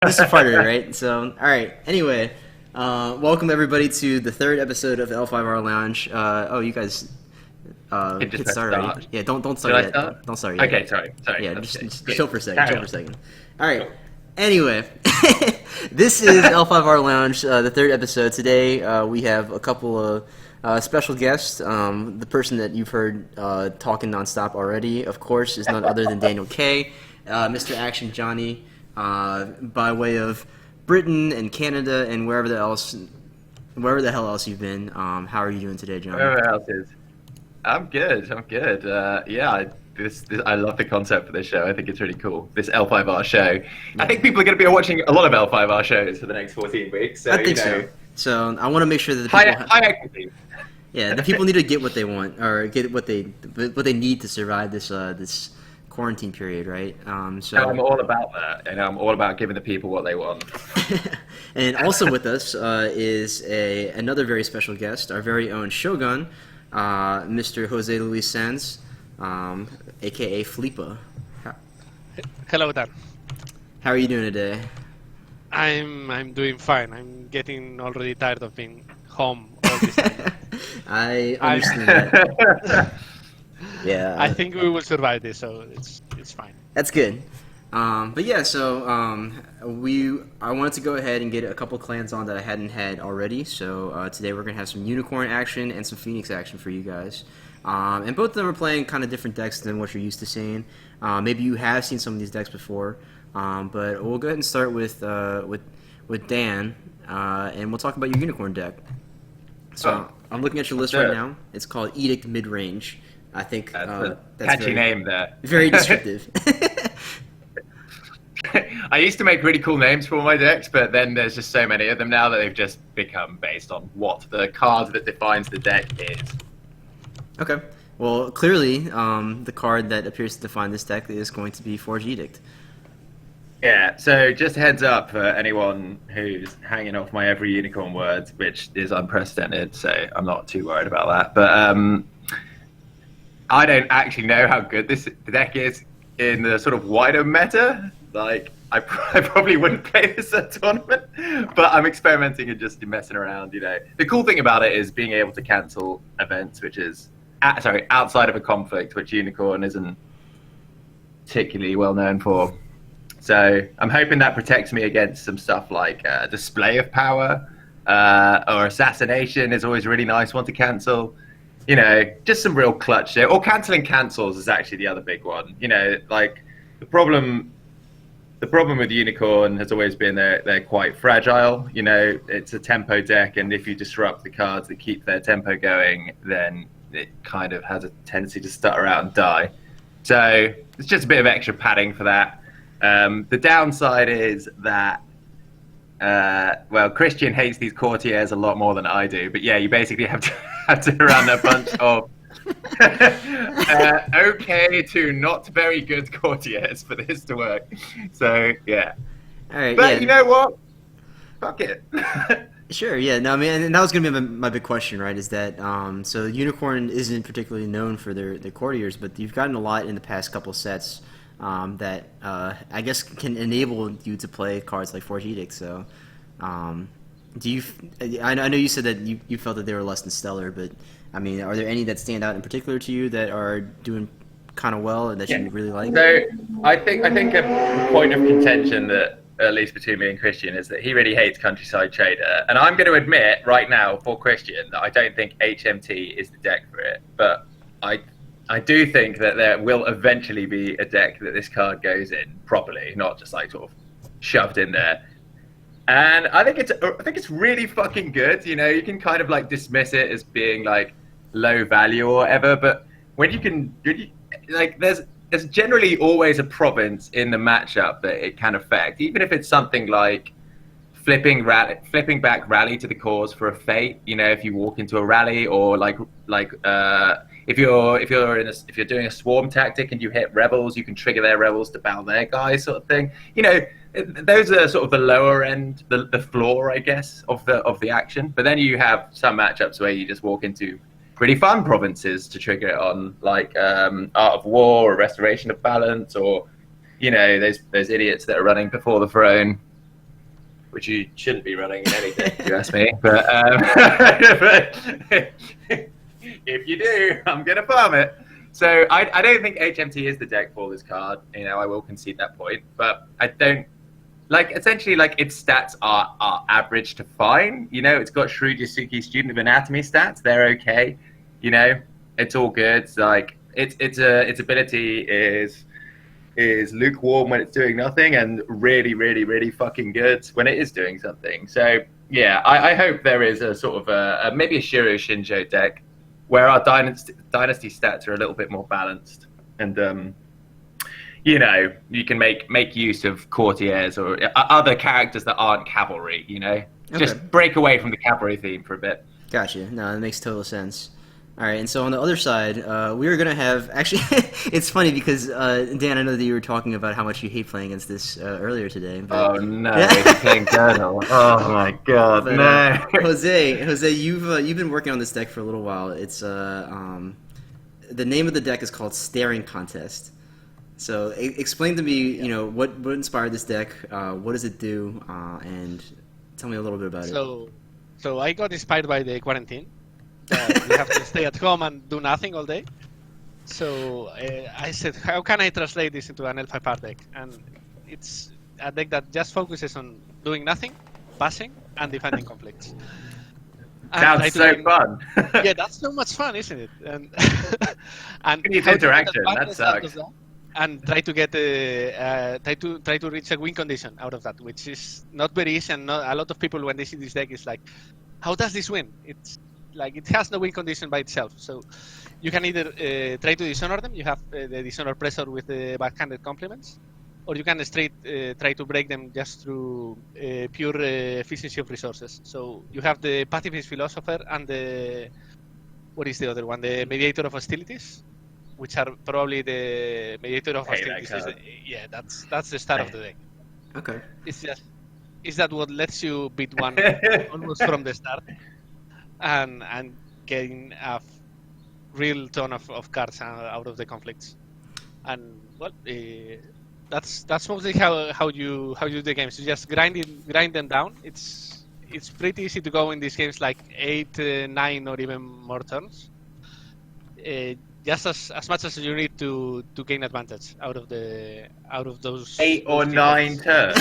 This is part of it, right? So, all right. Anyway, welcome everybody to the third episode of L5R Lounge. Oh, you guys Can just hit press start already? start. Yeah, don't Should start I yet. start? Don't start yet. Okay, sorry. Yeah, Okay, just good. chill for a second. Carry Chill for on. a second. All right. Cool. Anyway, this is L5R Lounge, the third episode. Today we have a couple of special guests. The person that you've heard talking nonstop already, of course, is none other than Daniel K, Mr. Action Johnny, by way of Britain and Canada and wherever the hell else you've been. How are you doing today, Johnny? Whoever else is. I'm good. I'm good. Yeah, this I love the concept for this show. I think it's really cool. This L5R show. I Yeah, think people are going to be watching a lot of L5R shows for the next 14 weeks. So I think so. So I want to make sure that the high people, high equity. yeah, the people need to get what they want or get what they need to survive this quarantine period, right? No, I'm all about that. I'm all about giving the people what they want. And also with us is another very special guest, our very own Shogun, Mr. Jose Luis Sanz, aka Fleepa. How, Hello there. how are you doing today? I'm doing fine. I'm getting already tired of being home all this time. I I understand that. Yeah, I think we will survive this, so it's fine. that's good. But yeah, so I wanted to go ahead and get a couple clans on that I hadn't had already. So today we're gonna have some unicorn action and some phoenix action for you guys. And both of them are playing kind of different decks than what you're used to seeing. Maybe you have seen some of these decks before, but we'll go ahead and start with Dan, and we'll talk about your unicorn deck. So I'm looking at your list right Sure. now. It's called Edict Midrange. I think That's a that's catchy name there. very descriptive. I used to make really cool names for all my decks, but then there's just so many of them now that they've just become based on what the card that defines the deck is. Okay. Well, clearly, the card that appears to define this deck is going to be Forge Edict. Yeah, so just heads up for anyone who's hanging off my every unicorn word, which is unprecedented, so I'm not too worried about that. But I don't actually know how good this deck is in the sort of wider meta. Like, I probably wouldn't play this at a tournament, but I'm experimenting and just messing around, The cool thing about it is being able to cancel events, which is, outside of a conflict, which Unicorn isn't particularly well known for. So I'm hoping that protects me against some stuff like display of power or assassination is always a really nice one to cancel. Just some real clutch shit. Or canceling cancels is actually the other big one. Like the problem with Unicorn has always been they're quite fragile. It's a tempo deck, and if you disrupt the cards that keep their tempo going, then it kind of has a tendency to stutter out and die. So it's just a bit of extra padding for that. The downside is that, Christian hates these courtiers a lot more than I do. But yeah, you basically have to run a bunch of okay to not very good courtiers for this to work. So yeah, All right. but Yeah. you know what? Fuck it. Sure. Yeah. No. I mean, and that was going to be my big question, right? Is that so Unicorn isn't particularly known for their courtiers, but you've gotten a lot in the past couple sets that I guess can enable you to play cards like Forge Edict. So, do you? I know you said that you felt that they were less than stellar, but I mean, are there any that stand out in particular to you that are doing kind of well and that you really like? So I think a point of contention that, at least between me and Christian, is that he really hates Countryside Trader, and I'm going to admit right now for Christian that I don't think HMT is the deck for it, but I do think that there will eventually be a deck that this card goes in properly, not just like sort of shoved in there. And I think it's really fucking good. You can kind of like dismiss it as being like low value or whatever, but when you can really, like there's generally always a province in the matchup that it can affect, even if it's something like flipping back rally to the cause for a fate. If you walk into a rally, or if you're doing a swarm tactic and you hit rebels, you can trigger their rebels to bow their guys, sort of thing. Those are sort of the lower end, the floor, I guess, of the action. But then you have some matchups where you just walk into really fun provinces to trigger it on, like Art of War or Restoration of Balance, or those idiots that are running before the throne. which you shouldn't be running in any deck, if you ask me. But, but if you do, I'm going to farm it. So I don't think HMT is the deck for this card. You know, I will concede that point. But I don't... Like, essentially, like, its stats are average to fine. You know, it's got Shrewd Yasuki Student of Anatomy stats. They're okay. You know, it's all good. It's like, its ability is lukewarm when it's doing nothing, and really, really, really fucking good when it is doing something. So, yeah, I hope there is a sort of maybe a Shiro Shinjo deck where our dynasty stats are a little bit more balanced. And, you know, you can make use of courtiers or other characters that aren't cavalry, you know? Okay. Just break away from the cavalry theme for a bit. Gotcha. No, that makes total sense. All right, and so on the other side, we were going to have... Actually, it's funny because, Dan, I know that you were talking about how much you hate playing against this earlier today. But... Oh, no, he's playing Colonel. Oh, my God, but, no. Jose, you've been working on this deck for a little while. It's the name of the deck is called Staring Contest. So explain to me, you know, what inspired this deck, what does it do, and tell me a little bit about it. So I got inspired by the quarantine. We have to stay at home and do nothing all day. So I said, how can I translate this into an L5R deck? And it's a deck that just focuses on doing nothing, passing, and defending conflicts. Sounds so fun. Yeah, that's so much fun, isn't it? And you need interaction. That sucks. And try to get try to reach a win condition out of that, which is not very easy. And a lot of people, when they see this deck, is like, how does this win? It's like it has no win condition by itself. So you can either try to dishonor them. You have the dishonor pressure with the backhanded compliments, or you can straight try to break them just through pure efficiency of resources. So you have the pacifist philosopher and the what is the other one? The mediator of hostilities, which are probably the mediator of hostilities. Yeah, that's the start of the deck. Okay. Is that what lets you beat one almost from the start, and gain a real ton of cards out of the conflicts. And well, that's mostly how you do the games. You just grind them down. It's pretty easy to go in these games like 8, 9, or even more turns. Just as much as you need to gain advantage out of those 8 or 9 turns.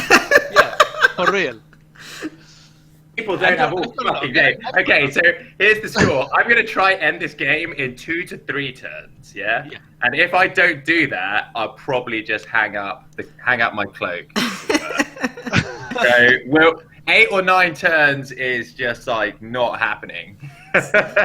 Yeah, for real. People don't have all fucking game. Okay, so here's the score. I'm going to try end this game in 2 to 3 turns, yeah? And if I don't do that, I'll probably just hang up my cloak. So, 8 or 9 turns is just like not happening.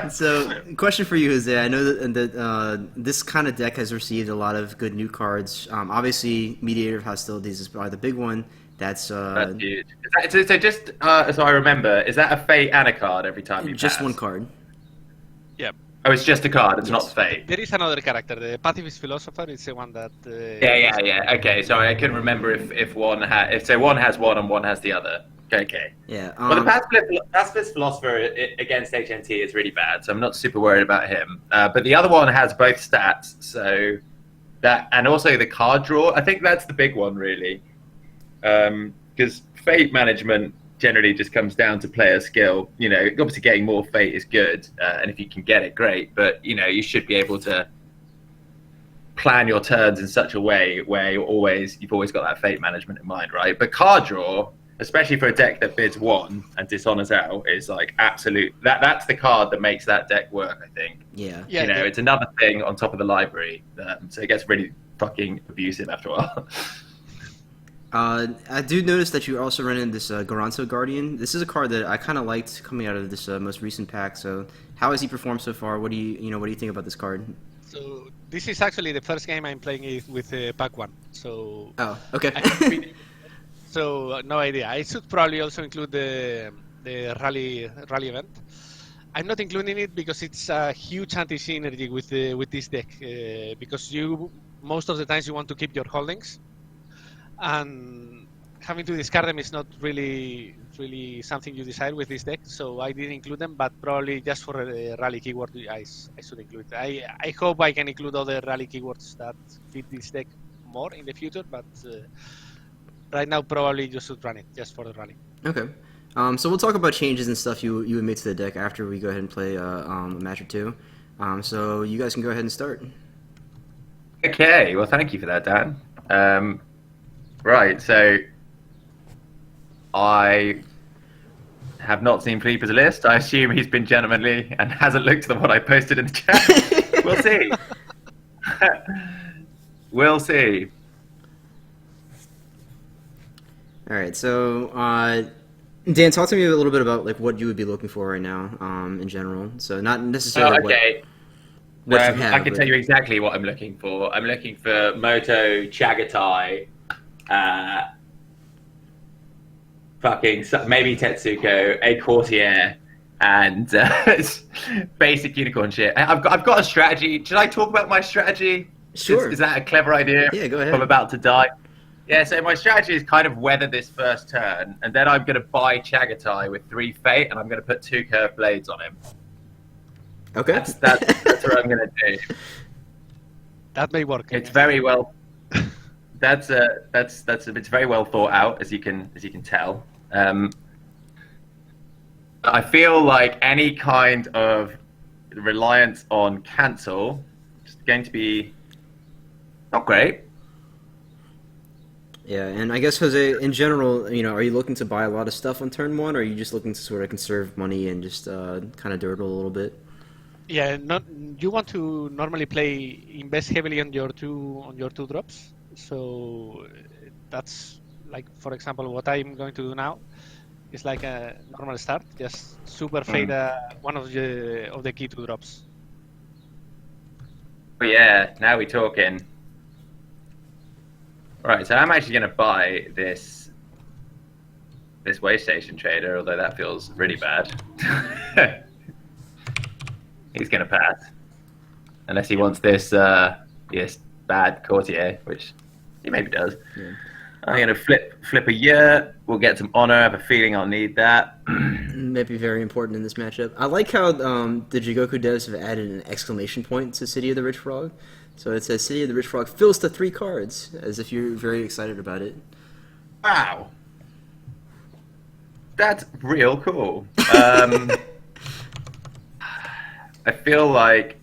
So, question for you, Jose. I know that this kind of deck has received a lot of good new cards. Obviously, Mediator of Hostilities is probably the big one. That's huge. So just so I remember, is that a Fate and a card every time you just pass? one card. Yeah. Oh, it's just a card. It's not Fate. There is another character. The pacifist philosopher is the one that. Yeah. Okay, so I couldn't remember if one one has one and one has the other. Okay. Yeah. Well, the pacifist philosopher against HNT is really bad, so I'm not super worried about him. But the other one has both stats, so that, and also the card draw. I think that's the big one, really. Because fate management generally just comes down to player skill. You know, obviously getting more fate is good, and if you can get it, great. But you know, you should be able to plan your turns in such a way where you've always got that fate management in mind, right? But card draw, especially for a deck that bids 1 and dishonors out, is like absolute. That's the card that makes that deck work, I think. Yeah. You know, it's another thing on top of the library, so it gets really fucking abusive after a while. I do notice that you're also running this Garanto Guardian. This is a card that I kind of liked coming out of this most recent pack. So, how has he performed so far? What do you think about this card? So this is actually the first game I'm playing it with pack 1. So. Oh, okay. So no idea. I should probably also include the rally event. I'm not including it because it's a huge anti-synergy with this deck. Because most of the times you want to keep your holdings. And having to discard them is not really something you decide with this deck, so I didn't include them, but probably just for the rally keyword I should include it. I hope I can include other rally keywords that fit this deck more in the future, but right now probably you should run it just for the rally. Okay. So we'll talk about changes and stuff you would make to the deck after we go ahead and play a match or two. So you guys can go ahead and start. Okay, well, thank you for that, Dan. Right, so I have not seen Fleepa's list. I assume he's been gentlemanly and hasn't looked at what I posted in the chat. We'll see. We'll see. All right. So Dan, talk to me a little bit about like what you would be looking for right now in general. So not necessarily Okay. what you have. I can tell you exactly what I'm looking for. I'm looking for Moto, Chagatai, maybe Tetsuko, a Courtier, and basic unicorn shit. I've got a strategy. Should I talk about my strategy? Sure. Is that a clever idea? Yeah, go ahead. I'm about to die. Yeah, so my strategy is kind of weather this first turn, and then I'm going to buy Chagatai with 3 Fate, and I'm going to put 2 Curved Blades on him. Okay. That's what I'm going to do. That may work. It's very well. It's very well thought out, as you can tell. I feel like any kind of reliance on cancel is going to be not great. Yeah, and I guess Jose, in general, are you looking to buy a lot of stuff on turn 1, or are you just looking to sort of conserve money and just kind of dawdle a little bit? Yeah, you want to normally invest heavily on your two drops. So that's like, for example, what I'm going to do now is like a normal start, just super fade one of the key 2 drops. But yeah, now we're talking. Right, so I'm actually going to buy this way station trader, although that feels really bad. He's going to pass. Unless he wants this bad Courtier, which he maybe does. Yeah. I'm going to flip a year. We'll get some honor. I have a feeling I'll need that. May be very important in this matchup. I like how the Jigoku devs have added an exclamation point to City of the Rich Frog. So it says City of the Rich Frog fills to 3 cards, as if you're very excited about it. Wow. That's real cool. I feel like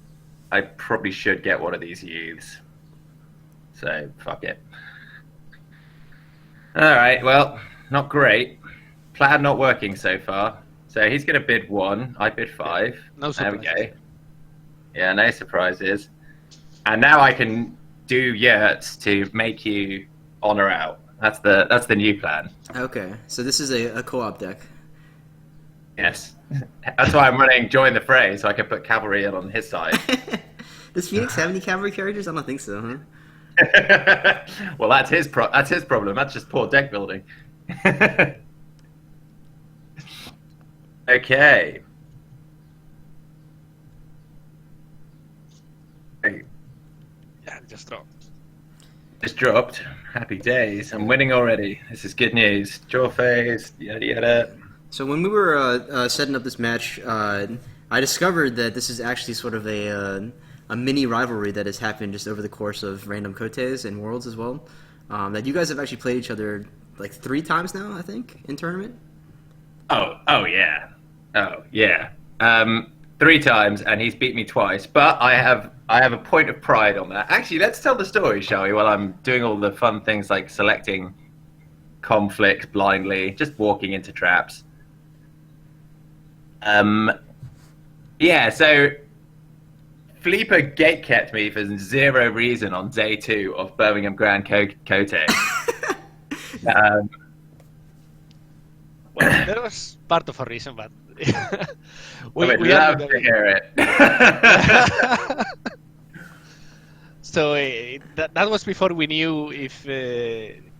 I probably should get one of these youths. So, fuck it. Alright, well, not great. Plan not working so far. So he's going to bid 1. I bid 5. No surprise. There we go. Yeah, no surprises. And now I can do yurts to make you honor out. That's the new plan. Okay, so this is a co-op deck. Yes. That's why I'm running Join the Fray, so I can put cavalry in on his side. Does Phoenix have any cavalry characters? I don't think so, huh? Well, that's his problem. That's just poor deck building. Okay. Yeah, just dropped. Just dropped. Happy days. I'm winning already. This is good news. Draw phase. Yada yada. So when we were setting up this match, I discovered that this is actually sort of a mini rivalry that has happened just over the course of random Kotes and Worlds as well. That you guys have actually played each other like 3 times now, I think, in tournament. Oh yeah. 3 times, and he's beat me twice. But I have a point of pride on that. Actually, let's tell the story, shall we? While I'm doing all the fun things like selecting conflicts blindly, just walking into traps. Yeah, so Fleepa gatekept me for 0 reason on day 2 of Birmingham Grand Cote. Well, that was part of a reason, but we love to hear it. So that was before we knew if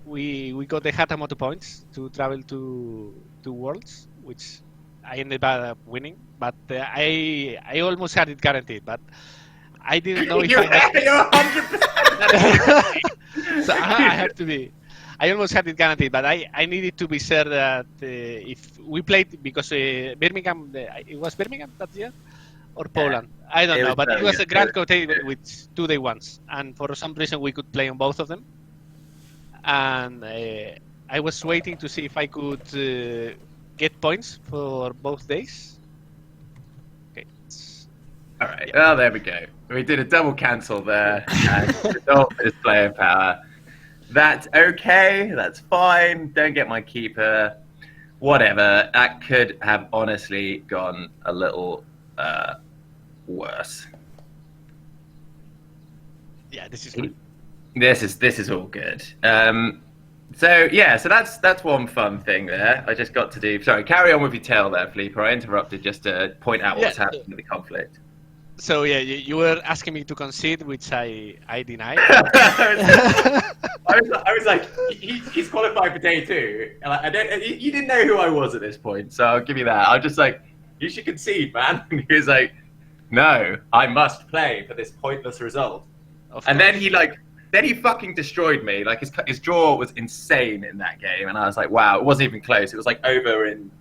we got the Hatamoto points to travel to Worlds, which I ended up winning. But I almost had it guaranteed, but I didn't know if You're I 100%. So I have to be. I almost had it guaranteed, but I needed to be sure that if we played, because Birmingham, it was Birmingham that year, or Poland, I don't know, but it was a Grand Cote with 2 day ones, and for some reason we could play on both of them, and I was waiting to see if I could get points for both days. Okay. All right. Well, there we go. We did a double cancel there, and the result is player power. That's okay. That's fine. Don't get my keeper. Whatever. That could have honestly gone a little worse. Yeah, this is good. This is all good. So that's one fun thing there. I just got to do. Sorry, carry on with your tale there, Fleepa. I interrupted just to point out what's happening with the conflict. So yeah, you were asking me to concede, which I denied. I was like, he's qualified for day 2. And you didn't know who I was at this point, so I'll give you that. I'm just like, you should concede, man. And he was like, no, I must play for this pointless result. And then he fucking destroyed me. Like his draw was insane in that game, and I was like, wow, it wasn't even close. It was like over in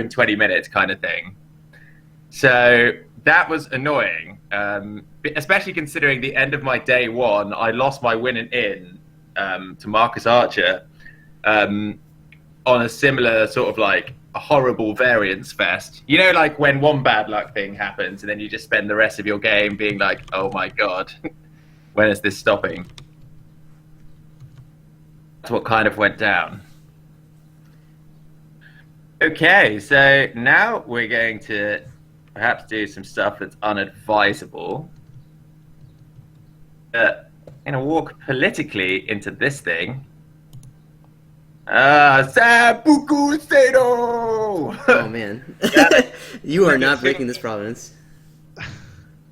20 minutes kind of thing. So that was annoying, especially considering the end of my day 1, I lost my win and in to Marcus Archer on a similar sort of like a horrible variance fest. You know, like when one bad luck thing happens and then you just spend the rest of your game being like, oh my god, when is this stopping? That's what kind of went down. Okay, so now we're going to perhaps do some stuff that's unadvisable. Walk politically into this thing. Seppuku Sado! Oh man, you are not breaking this province.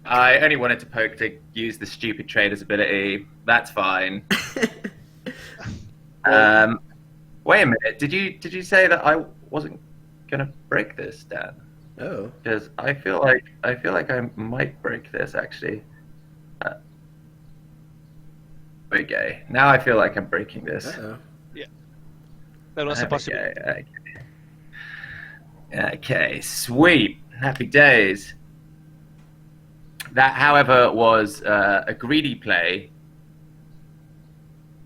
I only wanted to use the stupid trader's ability. That's fine. Wait a minute. Did you say that I wasn't gonna break this, Dan? Oh. Because I feel like I might break this actually. Okay. Now I feel like I'm breaking this. Uh-oh. Yeah. That was a possibility. Okay. Sweet. Happy days. That, however, was a greedy play.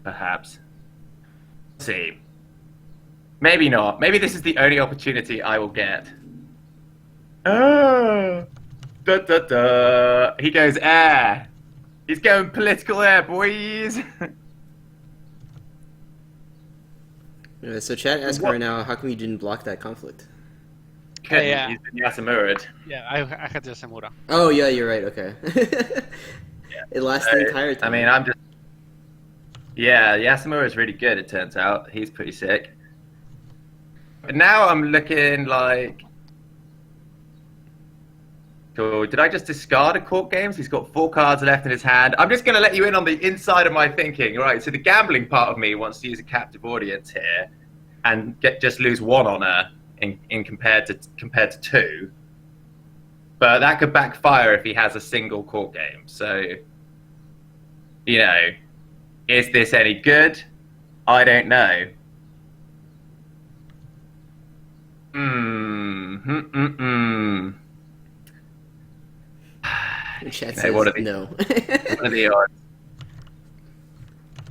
Perhaps. Let's see. Maybe not. Maybe this is the only opportunity I will get. Da, da, da. He goes air. He's going political air, boys. So chat asking right now, how come you didn't block that conflict? Yeah. He's been Yasamura'd. Yeah, I had Yasamura. Oh yeah, you're right. Okay. Yeah. It lasts the entire time. I mean, I'm just. Yeah, Yasamura is really good. It turns out he's pretty sick. But now I'm looking like. Cool. Did I just discard a court games? He's got 4 cards left in his hand. I'm just going to let you in on the inside of my thinking. Right. So the gambling part of me wants to use a captive audience here, and just lose 1 honor in compared to 2. But that could backfire if he has a single court game. So, you know, is this any good? I don't know. Chat Hey, says what are the, no. what are the odds?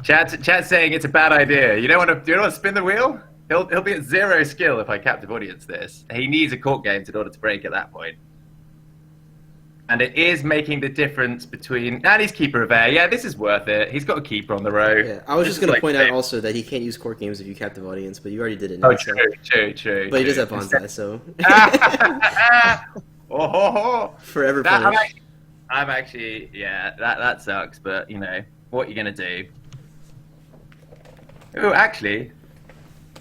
Chat's saying it's a bad idea. You don't want to spin the wheel? He'll be at 0 skill if I captive audience this. He needs a court game in order to break at that point. And it is making the difference between... And he's keeper of air. Yeah, this is worth it. He's got a keeper on the row. Yeah, I was just going to point out also that he can't use court games if you captive audience, but you already did it now. Oh, true. But he does have bonsai, so... Forever punished. I'm actually... Yeah, that sucks, but, you know, what are you going to do? Oh, actually...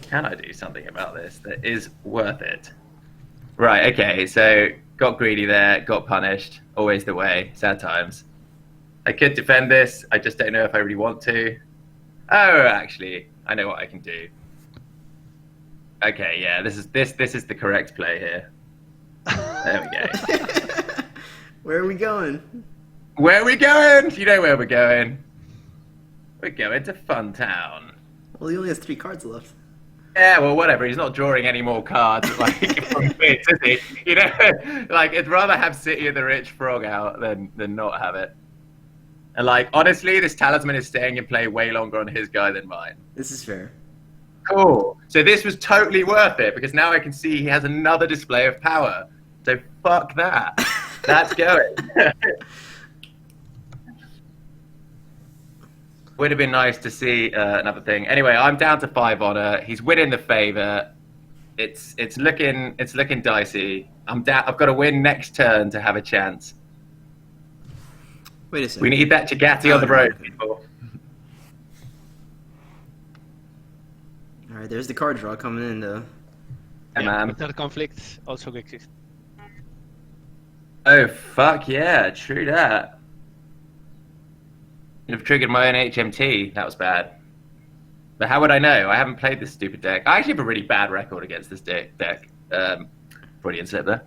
Can I do something about this that is worth it? Right, okay, so got greedy there, got punished, always the way, sad times. I could defend this, I just don't know if I really want to. Oh, actually, I know what I can do. Okay, yeah, this is the correct play here. There we go. Where are we going? Where are we going? You know where we're going. We're going to Fun Town. Well, he only has 3 cards left. Yeah, well, whatever. He's not drawing any more cards like from bits, is he? You know, like I'd rather have City of the Rich Frog out than not have it. And like, honestly, this talisman is staying in play way longer on his guy than mine. This is fair. Cool. So this was totally worth it because now I can see he has another display of power. So fuck that. That's going. Would have been nice to see another thing. Anyway, I'm down to 5 honor. He's winning the favor. It's looking dicey. I'm down. I've got to win next turn to have a chance. Wait a second. We need that Chagatti on the road, people. All right, there's the card draw coming in though. Yeah, man. Third conflict also exists. Oh fuck yeah! True that. I've triggered my own HMT. That was bad. But how would I know? I haven't played this stupid deck. I actually have a really bad record against this deck. Freudian slip there.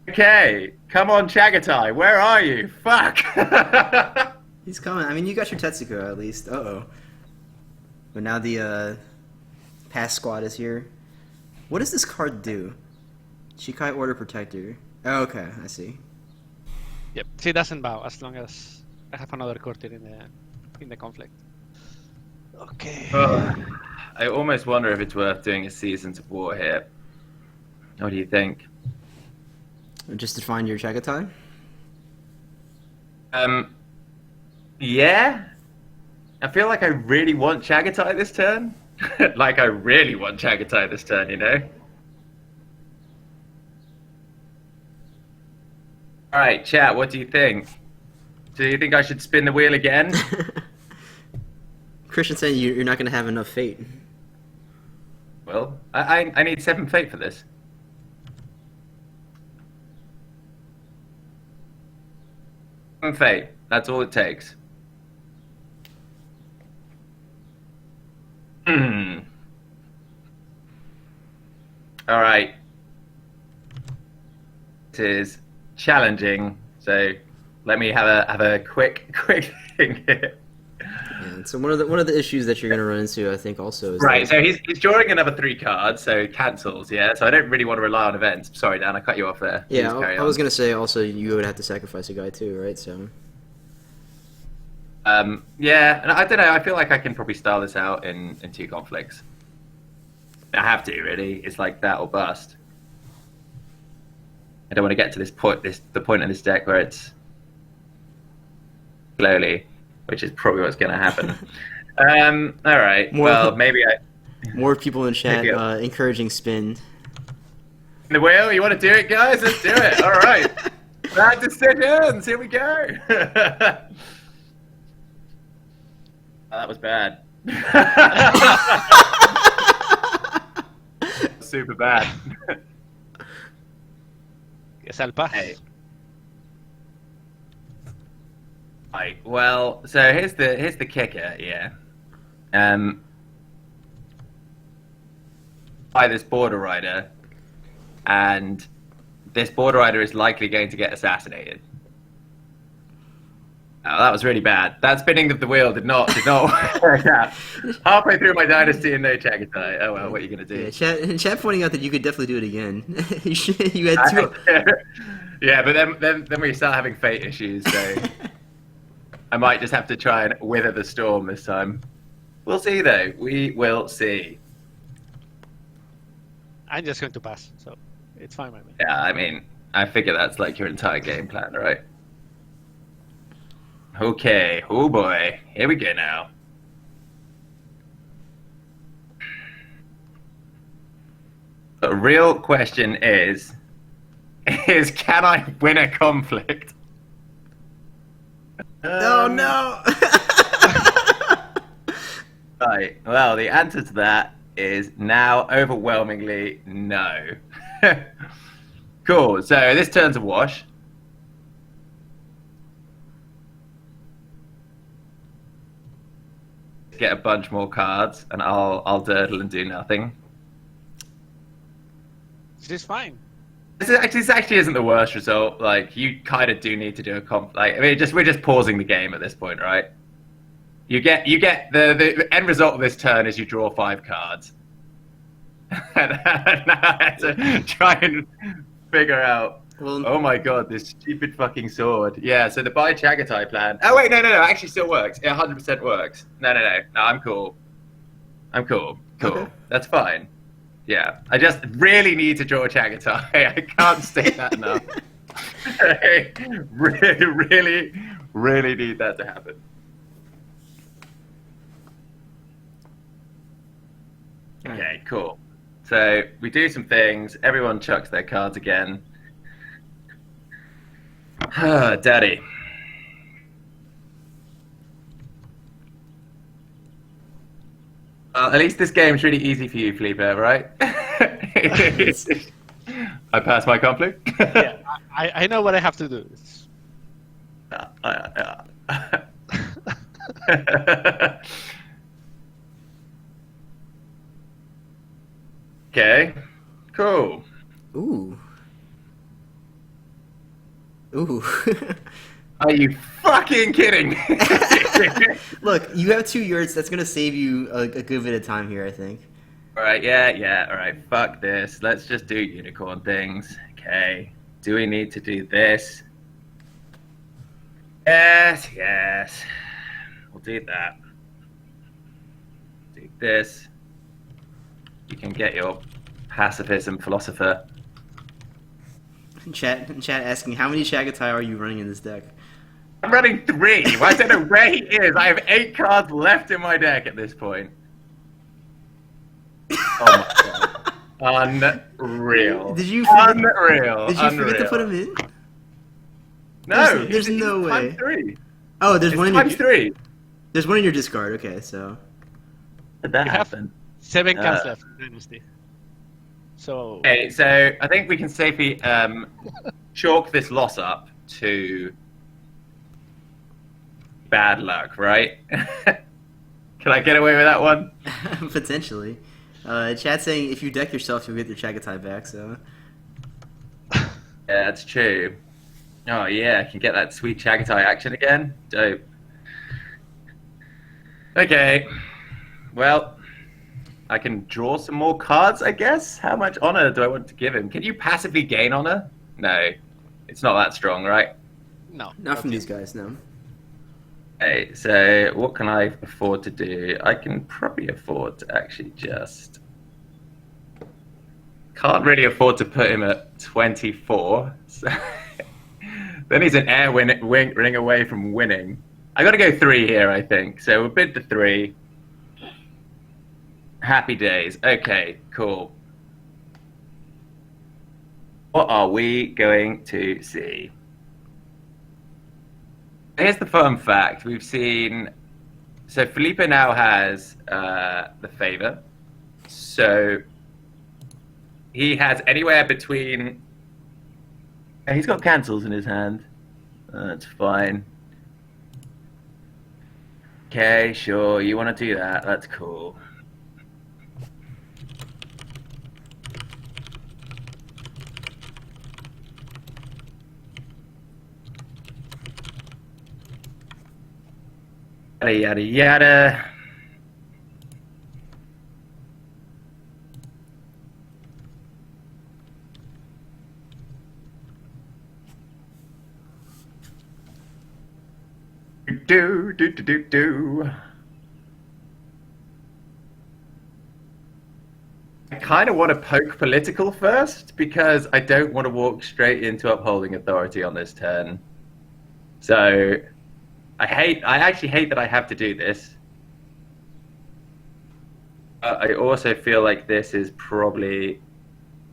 Okay, come on, Chagatai. Where are you? Fuck. He's coming. I mean, you got your Tetsuko at least. Uh-oh. But now the pass squad is here. What does this card do? Shikai Order Protector. Oh, okay, I see. Yep, she doesn't bow as long as I have another quarter in the conflict. Okay. I almost wonder if it's worth doing a Seasons of War here. What do you think? Just to find your Chagatai? Yeah. I feel like I really want Chagatai this turn. Like I really want Chagatai this turn, you know? Alright, chat, what do you think? Do you think I should spin the wheel again? Christian saying you're not going to have enough fate. Well, I need 7 fate for this. Fate. That's all it takes. All right. It is challenging, so let me have a quick thing here. Yeah, so one of the issues that you're going to run into, I think, also is right. So he's drawing another 3 cards, so he cancels. Yeah. So I don't really want to rely on events. Sorry, Dan, I cut you off there. Yeah, I was going to say also you would have to sacrifice a guy too, right? So. Yeah, and I don't know. I feel like I can probably style this out in 2 conflicts. I have to really. It's like that or bust. I don't want to get to the point in this deck where it's slowly, which is probably what's going to happen. All right. Well, maybe more people in chat encouraging spin. The wheel. You want to do it, guys? Let's do it. All right. Bad decisions. Here we go. That was bad. Super bad. Guess I'll pass. Hey. Right. Well, so here's the kicker. Yeah. By this border rider, and this border rider is likely going to get assassinated. Oh, that was really bad. That spinning of the wheel did not work out. Halfway through my dynasty and no Chagatai. Oh well, what are you gonna do? Yeah, chat pointing out that you could definitely do it again. you had 2. Yeah, but then we start having fate issues, so I might just have to try and weather the storm this time. We'll see though. We will see. I'm just going to pass, so it's fine by me. Yeah, I mean, I figure that's like your entire game plan, right? Okay, oh boy, here we go now. The real question is can I win a conflict? Oh no! Right, well, the answer to that is now overwhelmingly no. Cool, so this turn's a wash. Get a bunch more cards, and I'll durdle and do nothing. This is fine. This actually isn't the worst result. Like, you kind of do need to do a comp. Like, I mean, we're just pausing the game at this point, right? You get the end result of this turn is you draw 5 cards. And now I have to try and figure out Well, Oh my god, this stupid fucking sword. Yeah, so the buy Chagatai plan. Oh wait, no, actually still works. It 100% works. No, I'm cool. I'm cool. Cool. Okay. That's fine. Yeah, I just really need to draw Chagatai. I can't state that enough. I really need that to happen. Okay, cool. So we do some things. Everyone chucks their cards again. Daddy. At least this game's really easy for you, Fleepa, right? I pass my conflict. Yeah, I know what I have to do. Okay, cool. Ooh. Ooh. Are you fucking kidding me? Look, you have 2 yurts. That's gonna save you a good bit of time here, I think. Alright, yeah, alright, fuck this. Let's just do unicorn things. Okay, do we need to do this? Yes. We'll do that. Do this. You can get your pacifism philosopher. Chat asking, how many Chagatai are you running in this deck? I'm running 3. I don't know where he is. I have 8 cards left in my deck at this point. Oh my god. Unreal. Did you forget, Unreal. Did you forget to put him in? No. There's no way. Times 3. Oh, there's one in Times your 3. There's one in your discard. Okay, so Did that You have happen? 7 cards left in Dynasty. So Okay, so I think we can safely chalk this loss up to bad luck, right? Can I get away with that one? potentially. Chat saying if you deck yourself, you'll get your Chagatai back. So Yeah, that's true. Oh yeah, I can get that sweet Chagatai action again. Dope. Okay. Well, I can draw some more cards, I guess. How much honor do I want to give him? Can you passively gain honor? No. It's not that strong, right? no, not from these guys, no. Okay, so what can I afford to do? I can probably afford to actually just... Can't really afford to put him at 24. So then he's an air ring away from winning. I got to go 3 here, I think. So we'll bid the 3. Happy days. Okay, cool. What are we going to see? Here's the fun fact. We've seen... So Fleepa now has the favor. So he has anywhere between... He's got cancels in his hand. That's fine. Okay, sure. You want to do that. That's cool. Yada, yada, yada. Do. I kind of want to poke political first because I don't want to walk straight into upholding authority on this turn. So I actually hate that I have to do this. I also feel like this is probably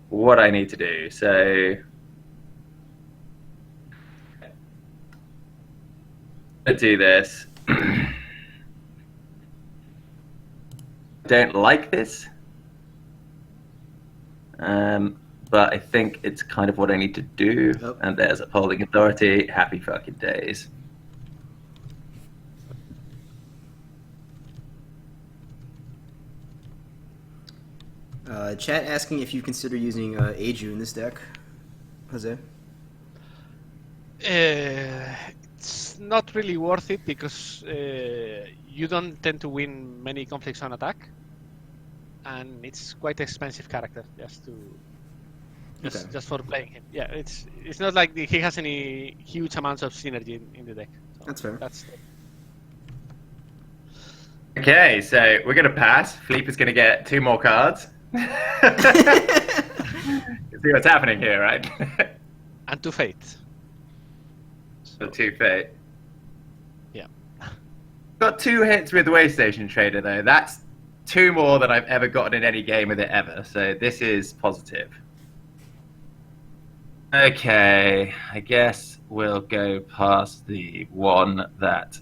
what I need to do. So to do this. Don't like this. But I think it's kind of what I need to do. Yep. And there's upholding authority. Happy fucking days. Chat asking if you consider using Aju in this deck, Jose. It's not really worth it because you don't tend to win many conflicts on attack, and it's quite expensive character just to. just Okay. just for playing him. Yeah, it's not like he has any huge amounts of synergy in the deck. So That's fair. That's Okay, so we're going to pass. Fleepa's going to get 2 more cards. See what's happening here, right? and to fate. The 2 fate. Yeah. Got 2 hits with Way Station Trader, though. That's 2 more than I've ever gotten in any game with it ever. So this is positive. Okay, I guess we'll go past the one that...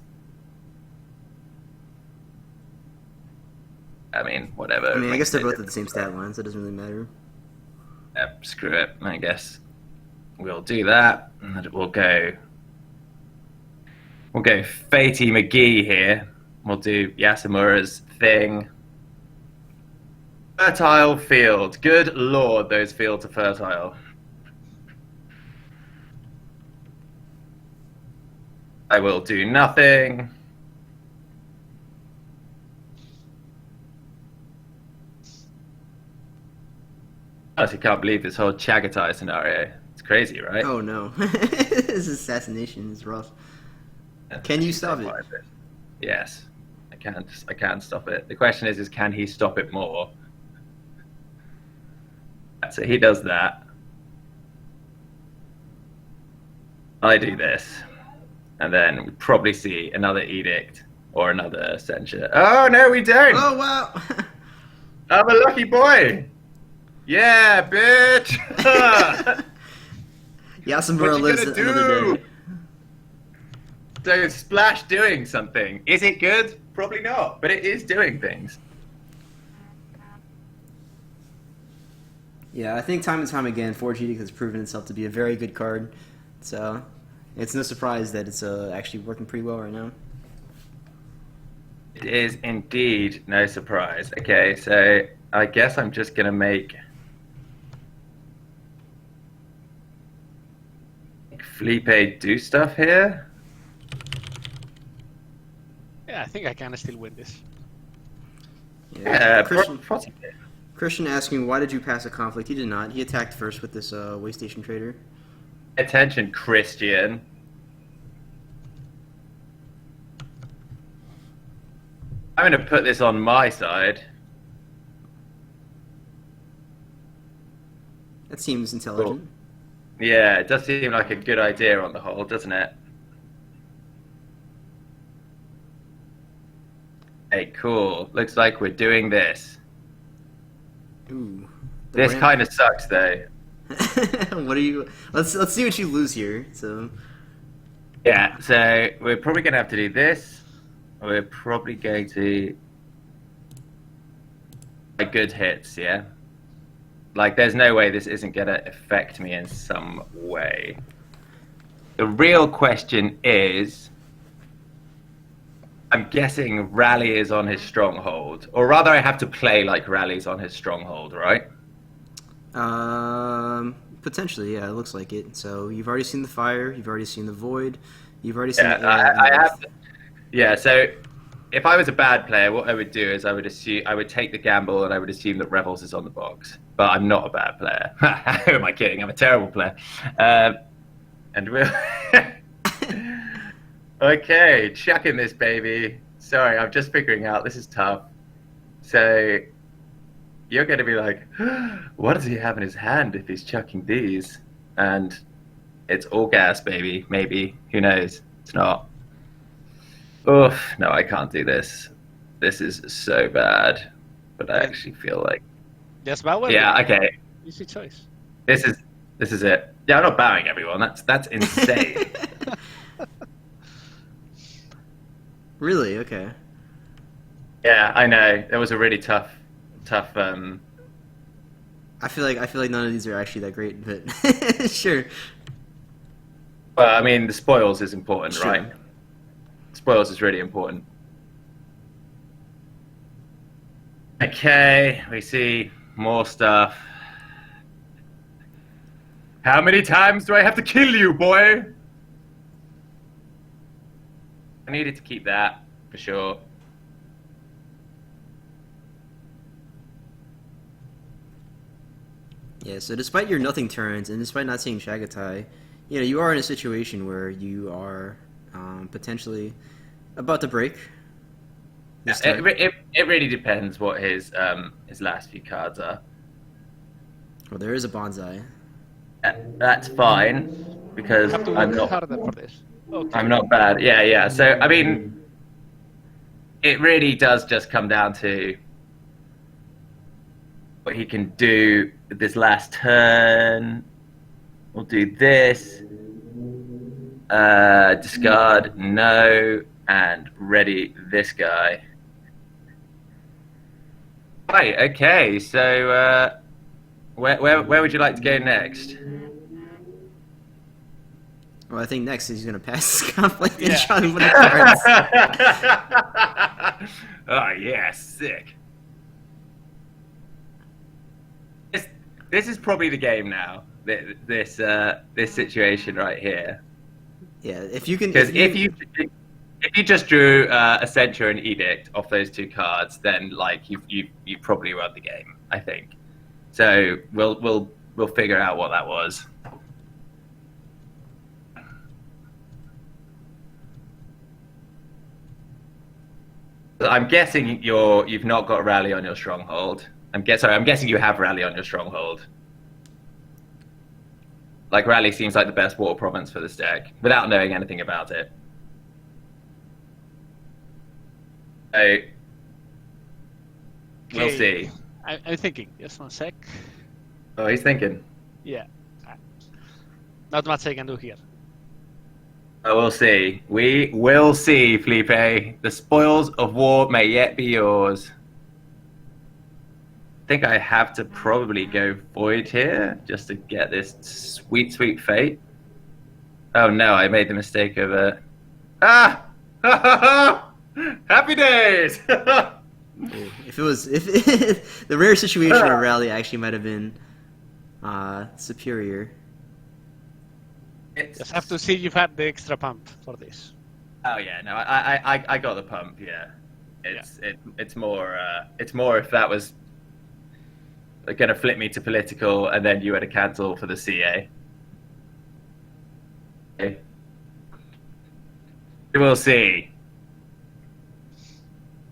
I mean, whatever. I mean, I guess they're Makes both at the same stat line, so it doesn't really matter. Yep, screw it. I guess we'll do that. And we'll go Fatey McGee here. We'll do Yasamura's thing. Fertile field. Good lord, those fields are fertile. I will do nothing. I honestly can't believe this whole Chagatai scenario. It's crazy, right? Oh no, this assassination is rough. Can you stop it? Yes, I can. I can stop it. The question is can he stop it more? So he does that. I do this, and then we probably see another edict or another censure. Oh no, we don't. Oh wow! I'm a lucky boy. Yeah, bitch. Yasamura lives gonna another do? day. So Splash doing something. Is it good? Probably not, but it is doing things. Yeah, I think time and time again, Forge Edict has proven itself to be a very good card. So it's no surprise that it's actually working pretty well right now. It is indeed no surprise. Okay, so I guess I'm just gonna make Fleepa do stuff here. Yeah, I think I can still win this. Yeah, Christian, Christian asking, why did you pass a conflict? He did not. He attacked first with this Way Station Trader. Attention, Christian. I'm going to put this on my side. That seems intelligent. Yeah, it does seem like a good idea on the whole, doesn't it? Hey, cool. Looks like we're doing this. Ooh. This kind of sucks, though. What are you? Let's see what you lose here. So. Yeah, so we're probably going to have to do this. We're probably going to... good hits, yeah? Like, there's no way this isn't going to affect me in some way. The real question is... I'm guessing Rally is on his stronghold. Or rather, I have to play like Rally's on his stronghold, right? Potentially, yeah, it looks like it. So you've already seen the fire, you've already seen the void, you've already seen the air. I have. Yeah, so if I was a bad player, what I would do is I would take the gamble and I would assume that Rebels is on the box. But I'm not a bad player. Who am I kidding? I'm a terrible player. And we'll. Okay, chucking this baby. Sorry, I'm just figuring out this is tough. So you're going to be like, what does he have in his hand if he's chucking these? And it's all gas, baby. Maybe. Who knows? It's not. Oof. No, I can't do this. This is so bad. But I actually feel like... Just bow. Yeah, okay. Easy choice. This is it. Yeah, I'm not bowing everyone. That's insane. Really? Okay. Yeah, I know. It was a really tough. I feel like none of these are actually that great, but sure. Well, I mean, the spoils is important, Sure. right? Spoils is really important. Okay, we see more stuff. How many times do I have to kill you, boy? I needed to keep that, for sure. Yeah, so despite your nothing turns and despite not seeing Chagatai, you are in a situation where you are potentially about to break this turn. It really depends what his last few cards are. Well, there is a bonsai. That's fine because Have to I'm work not. harder for this. Okay. I'm not bad. Yeah. So I mean, it really does just come down to what he can do with this last turn. We'll do this. Discard, no, and ready this guy. Right, okay, so where would you like to go next? Well, I think next he's going to pass this conflict and Yeah. try to win the cards. Oh yeah, sick. This is probably the game now. This situation right here. Yeah, if you can... Because if you just drew a Censure and Edict off those two cards, then like you probably won the game, I think. So we'll figure out what that was. I'm guessing you've not got Rally on your Stronghold. I'm guessing you have Rally on your Stronghold. Like, Rally seems like the best water province for this deck, without knowing anything about it. So, we'll see. I'm thinking. Just 1 sec. Oh, he's thinking. Yeah. Not much I can do here. Oh, we'll see. We will see, Fleepa. The spoils of war may yet be yours. I think I have to probably go Void here, just to get this sweet, sweet fate. Oh no, I made the mistake of Ah! Happy days! If the rare situation where Rally actually might have been superior. Just have to see you've had the extra pump for this. Oh yeah, no, I got the pump. Yeah, it's more if that was going to flip me to political, and then you had to cancel for the CA. Okay. We'll see.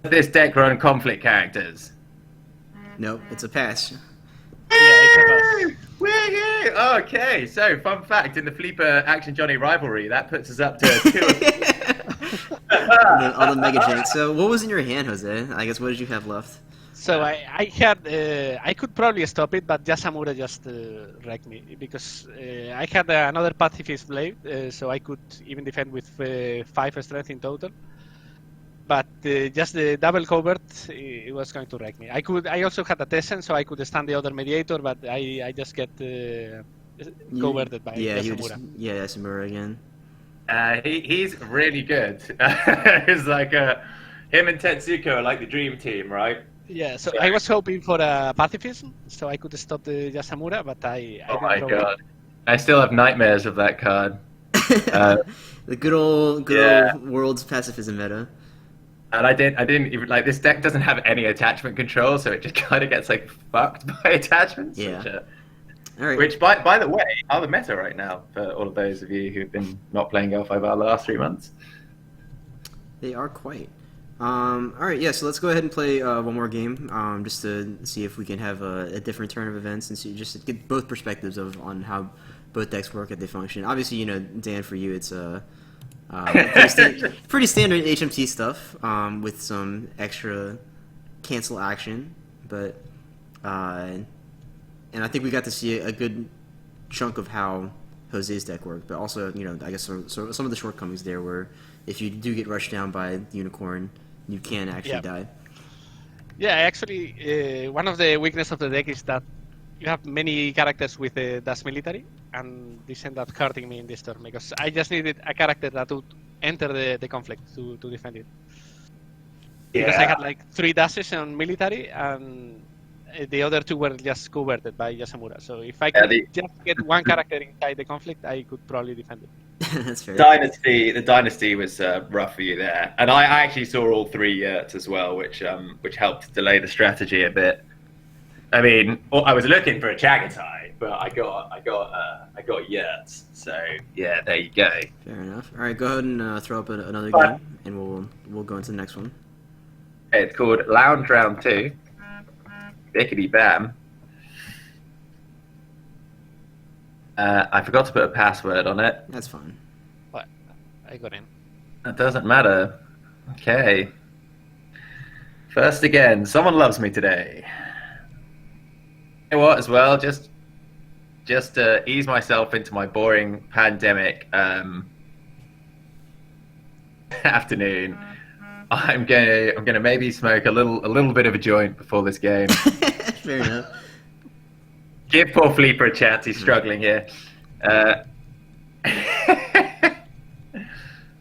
This deck run conflict characters. Nope, it's a pass. Yeah, it's a pass. Woohoo! Okay, so fun fact, in the Fleepa Action Johnny rivalry, that puts us up to 2. On the Mega Jank. So what was in your hand, Jose? I guess what did you have left? So I had I could probably stop it, but Yasamura just wrecked me because I had another Pacifist Blade, so I could even defend with 5 strength in total. But just the double covert, it was going to wreck me. I also had a Tessen, so I could stand the other mediator, but I just get coverted by Yasamura. Yasamura again. He's really good. It's like him and Tetsuko are like the dream team, right? Yeah, so I was hoping for a pacifism, so I could stop the Yasamura, but I oh my god. I still have nightmares of that card. The good old world's pacifism meta. And I didn't even, like, this deck doesn't have any attachment control, so it just kind of gets, like, fucked by attachments. Yeah. Which, by the way, are the meta right now, for all of those of you who've been not playing L5R the last 3 months. They are quite. Alright, yeah, so let's go ahead and play one more game, just to see if we can have a different turn of events and see, just to get both perspectives on how both decks work and they function. Obviously, Dan, for you, it's pretty standard HMT stuff, with some extra cancel action, but and I think we got to see a good chunk of how Jose's deck worked, but also, I guess so some of the shortcomings there were if you do get rushed down by the Unicorn, you can actually die. Yeah, actually, one of the weaknesses of the deck is that you have many characters with Das Military, and this ended up hurting me in this turn, because I just needed a character that would enter the conflict to defend it. Yeah. Because I had like 3 dashes on military, and the other 2 were just covered by Yasamura. So if I could just get one character inside the conflict, I could probably defend it. That's fair. The Dynasty was rough for you there, and I actually saw all 3 yurts as well, which helped delay the strategy a bit. I mean, I was looking for a Chagatai, but I got Yurts. So yeah, there you go. Fair enough. All right, go ahead and throw up another Fine. game, and we'll go into the next one. It's called Lounge Round 2. Bickety bam. I forgot to put a password on it. That's fine. What? I got in. It doesn't matter. Okay. First again, someone loves me today. You know what? As well, just to ease myself into my boring pandemic afternoon. I'm gonna maybe smoke a little bit of a joint before this game. Fair enough. Give poor Fleepa a chance. He's struggling here.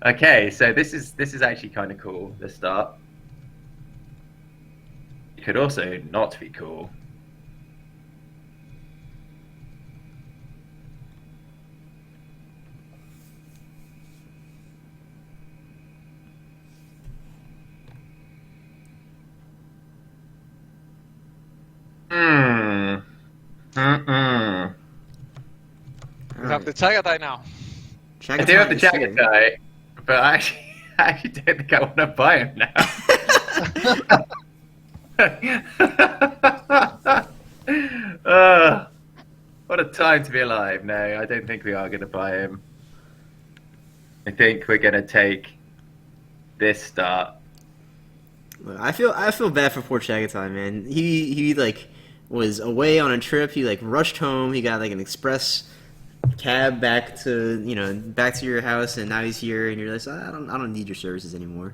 Okay, so this is actually kind of cool. The start. It could also not be cool. We have the Chagatai now. I do have the Chagatai, but I actually don't think I want to buy him now. What a time to be alive. No, I don't think we are going to buy him. I think we're going to take this start. Look, I feel bad for poor Chagatai, man. He like was away on a trip. He like rushed home. He got like an express cab back to your house, and now he's here, and you're like, I don't need your services anymore.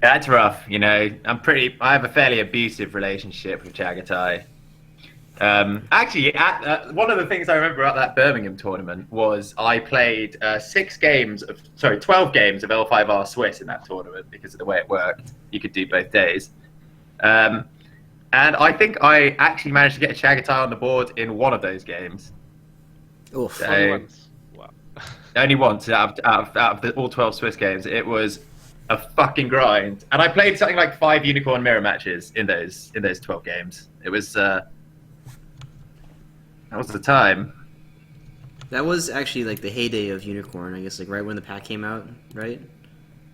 That's rough. I have a fairly abusive relationship with Chagatai. Actually, one of the things I remember at that Birmingham tournament was I played 12 games of L5R Swiss in that tournament because of the way it worked. You could do both days. And I think I actually managed to get a Chagatai on the board in one of those games. Oof. So, Only once. Wow. only once out of all 12 Swiss games. It was a fucking grind. And I played something like 5 Unicorn Mirror matches in those 12 games. It was... that was the time. That was actually like the heyday of Unicorn, I guess, like right when the pack came out, right?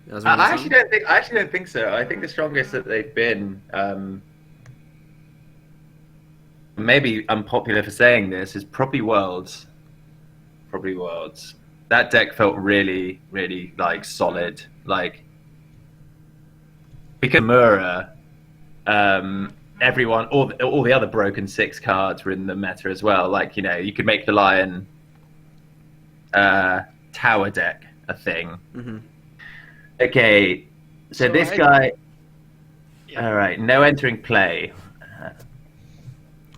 That was I actually don't think so. I think the strongest that they've been, maybe unpopular for saying this, is probably Worlds. Probably Worlds. That deck felt really, really like solid. Like because Mura, everyone, all the other broken 6 cards were in the meta as well. Like you could make the Lion tower deck a thing. Mm-hmm. Okay, so this guy. Yeah. All right, no entering play.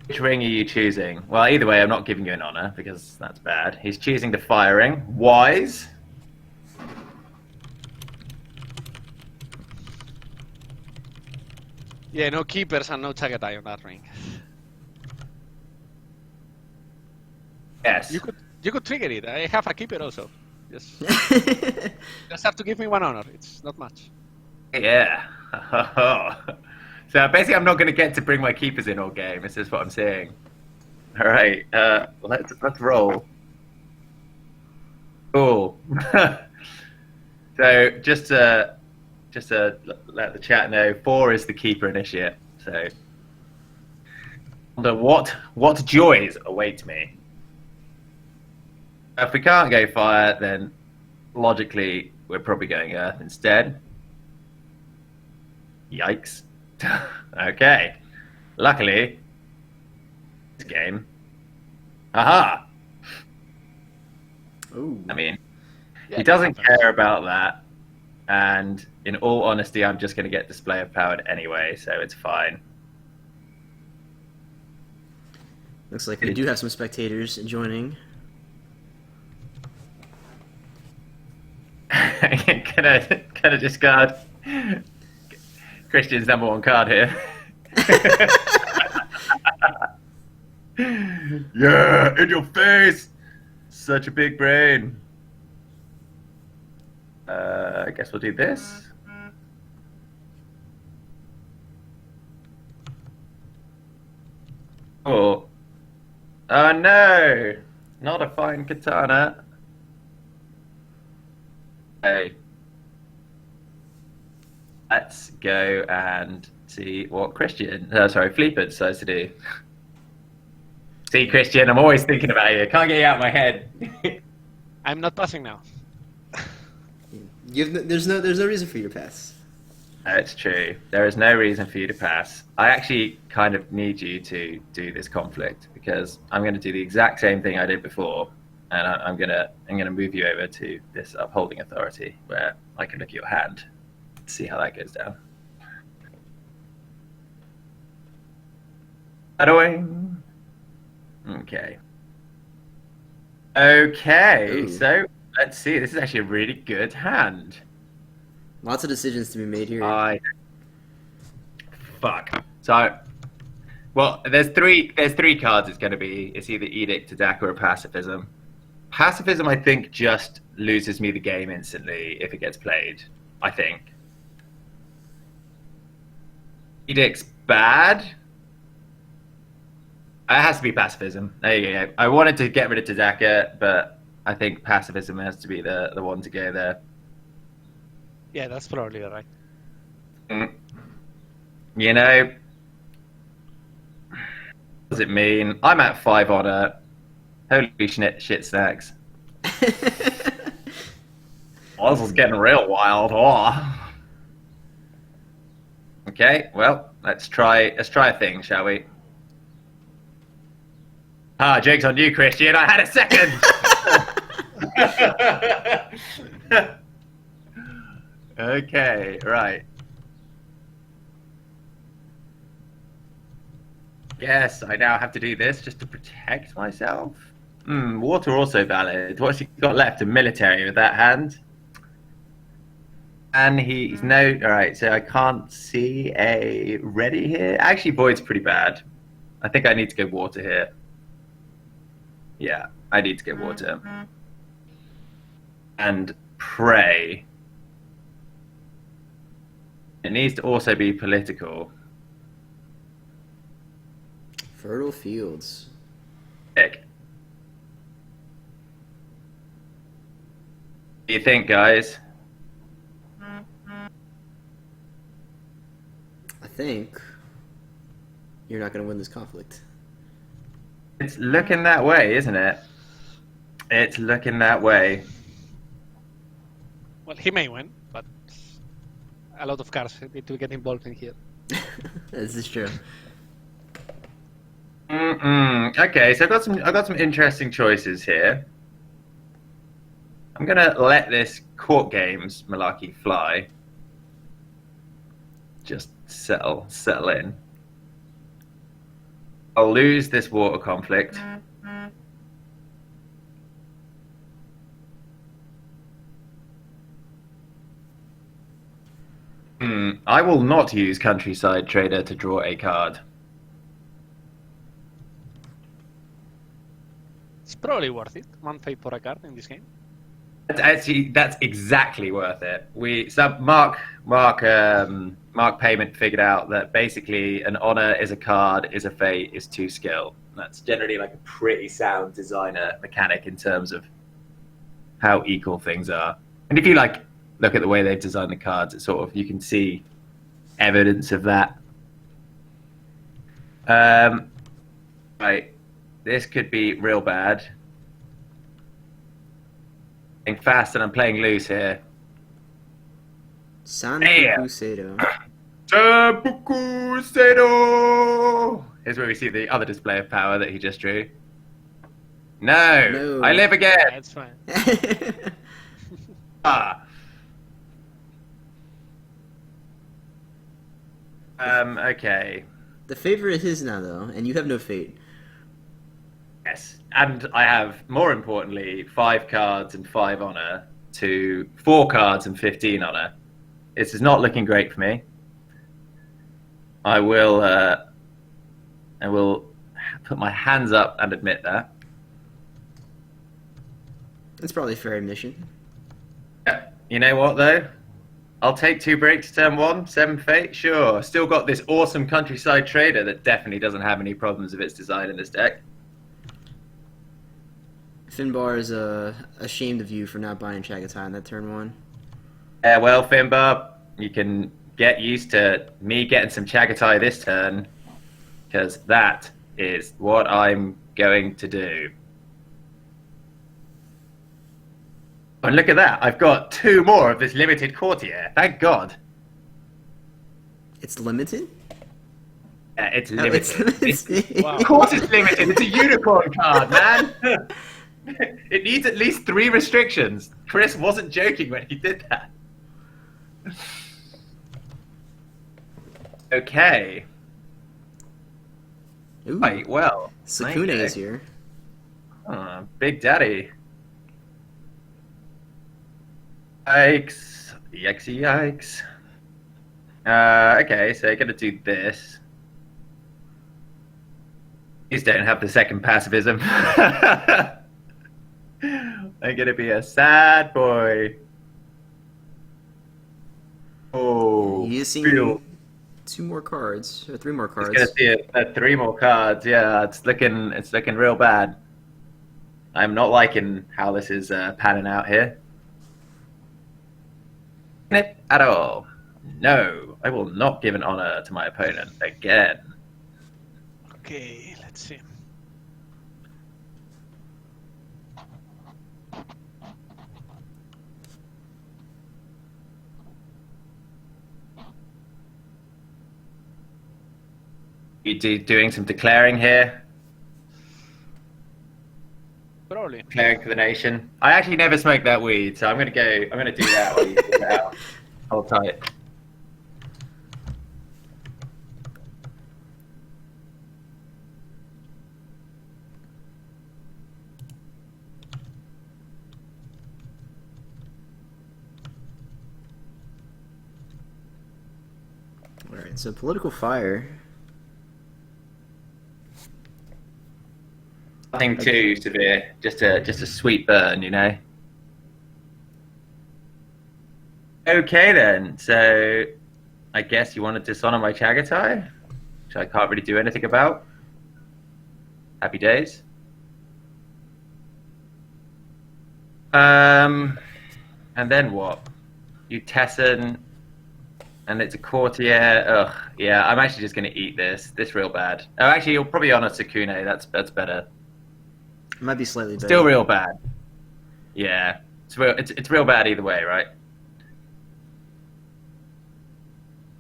Which ring are you choosing? Well, either way, I'm not giving you an honor because that's bad. He's choosing the firing. Wise. Yeah, no keepers and no Chagatai on that ring. Yes. You could trigger it. I have a keeper also. Just have to give me 1 honor. It's not much. Yeah. So basically, I'm not going to get to bring my keepers in all game. This is what I'm saying. All right. Let's roll. Cool. So just to let the chat know, 4 is the keeper initiate. So, wonder what joys await me. If we can't go fire, then logically we're probably going earth instead. Yikes. Okay. Luckily, this game. Aha. Ooh. I mean, Yeah, he doesn't care about that. And in all honesty, I'm just going to get display of powered anyway, so it's fine. Looks like we do have some spectators joining. Can I discard Christian's #1 card here? Yeah, in your face! Such a big brain. I guess we'll do this. Oh no! Not a fine katana. Hey. Let's go and see what Fleepa decides to do. See, Christian, I'm always thinking about you. Can't get you out of my head. I'm not passing now. There's no reason for you to pass. It's true. There is no reason for you to pass. I actually kind of need you to do this conflict because I'm going to do the exact same thing I did before, and I'm gonna move you over to this upholding authority where I can look at your hand, see how that goes down. Shadowing. Okay. Okay. Ooh. So let's see. This is actually a really good hand. Lots of decisions to be made here. Fuck. So, well, there's three cards. It's going to be. It's either Edict, Attack, or Pacifism. Pacifism, I think, just loses me the game instantly if it gets played. I think. Edict's bad. It has to be Pacifism. There you go. I wanted to get rid of Tadaka, but I think Pacifism has to be the one to go there. Yeah, that's probably right. You know, what does it mean? I'm at 5 honor. Holy shit snacks. Well, this is getting real wild. Oh. Okay, well, let's try a thing, shall we? Ah, joke's on you, Christian. I had a second. Okay, right. Yes, I now have to do this just to protect myself. Water also valid. What's he got left? A military with that hand. And he's no... Alright, so I can't see a ready here. Actually, Void's pretty bad. I think I need to go water here. Yeah, I need to get water. And pray. It needs to also be political. Fertile fields. Heck. What do you think, guys? I think you're not going to win this conflict. It's looking that way, isn't it? It's looking that way. Well, he may win, but a lot of cards need to get involved in here. This is true. Okay, so I got some interesting choices here. I'm gonna let this court games malarkey fly. Just settle in. I'll lose this water conflict. I will not use Countryside Trader to draw a card. It's probably worth it. 1 fate for a card in this game. That's exactly worth it. Mark Payment figured out that basically an honor is a card, is a fate, is 2 skill. That's generally like a pretty sound designer mechanic in terms of how equal things are. And if you look at the way they've designed the cards, it's sort of, you can see evidence of that. Right, this could be real bad. Playing fast and I'm playing loose here. Sanfuku Sado. Sanfuku Sado! Here's where we see the other display of power that he just drew. No. I live again! That's fine. Okay. The favor is his now, though, and you have no fate. Yes, and I have, more importantly, 5 cards and 5 honor to 4 cards and 15 honor. This is not looking great for me. I will put my hands up and admit that. It's probably a fair admission. Yeah. You know what, though? I'll take 2 breaks turn 1, 7 fate, sure. Still got this awesome Countryside Trader that definitely doesn't have any problems with its design in this deck. Finbar is ashamed of you for not buying Chagatai in that turn 1. Yeah, well, Finbar, you can get used to me getting some Chagatai this turn, because that is what I'm going to do. And look at that, I've got 2 more of this limited courtier. Thank God. It's limited? Yeah, it's Oh, limited. it's limited. Wow. Of course it's limited. It's a unicorn card, man. It needs at least 3 restrictions. Chris wasn't joking when he did that. Okay. Ooh, Right, well. Sukune okay. is here. Big Daddy. Yikes. Yikesy yikes. Okay, so gonna do this. Please don't have the second pacifism. I'm gonna be a sad boy. Oh, He is seeing feel- 2 more cards, or 3 more He's cards. gonna see 3 more cards. Yeah, it's looking real bad. I'm not liking how this is panning out here. It at all. No, I will not give an honor to my opponent again. Okay, let's see. You doing some declaring here? Probably. Declaring for the nation. I actually never smoked that weed, so I'm gonna do that while you figure it out. Hold tight. Alright, so political fire. Nothing too severe. Just a sweet burn, you know. Okay then. So I guess you want to dishonor my Chagatai, which I can't really do anything about. Happy days. And then what? You Tesson, and it's a courtier. Ugh, yeah. I'm actually just gonna eat this. This real bad. Oh, actually, you'll probably honor Sukune. That's better. It might be slightly better. Still real bad. Yeah, it's real bad either way, right?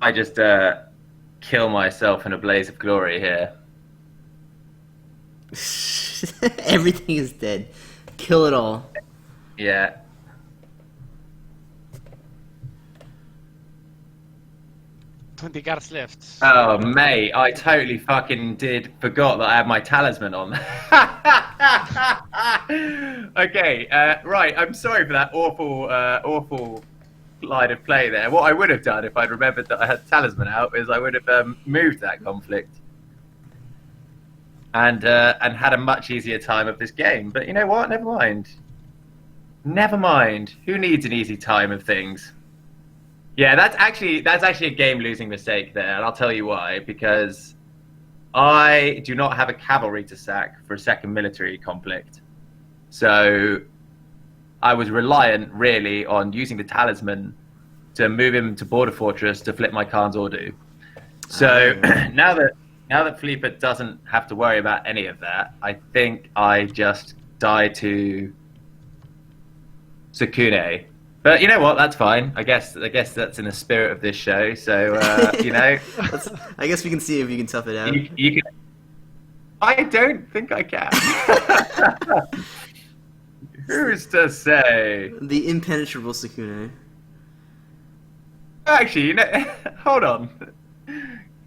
I just kill myself in a blaze of glory here. Everything is dead. Kill it all. Yeah. 20 cards left. Oh, mate, I totally fucking forgot that I had my talisman on. Okay, right, I'm sorry for that awful line of play there. What I would have done if I'd remembered that I had talisman out is I would have moved that conflict and had a much easier time of this game. But you know what? Never mind. Never mind. Who needs an easy time of things? Yeah, that's actually a game-losing mistake there, and I'll tell you why. Because I do not have a cavalry to sack for a second military conflict, so I was reliant really on using the talisman to move him to Border Fortress to flip my Khan's Ordu. So now that Fleepa doesn't have to worry about any of that, I think I just die to Sukune. But you know what? That's fine. I guess that's in the spirit of this show. So you know, I guess we can see if you can tough it out. you can. I don't think I can. Who's to say? The impenetrable Sukune. Actually, you know, hold on.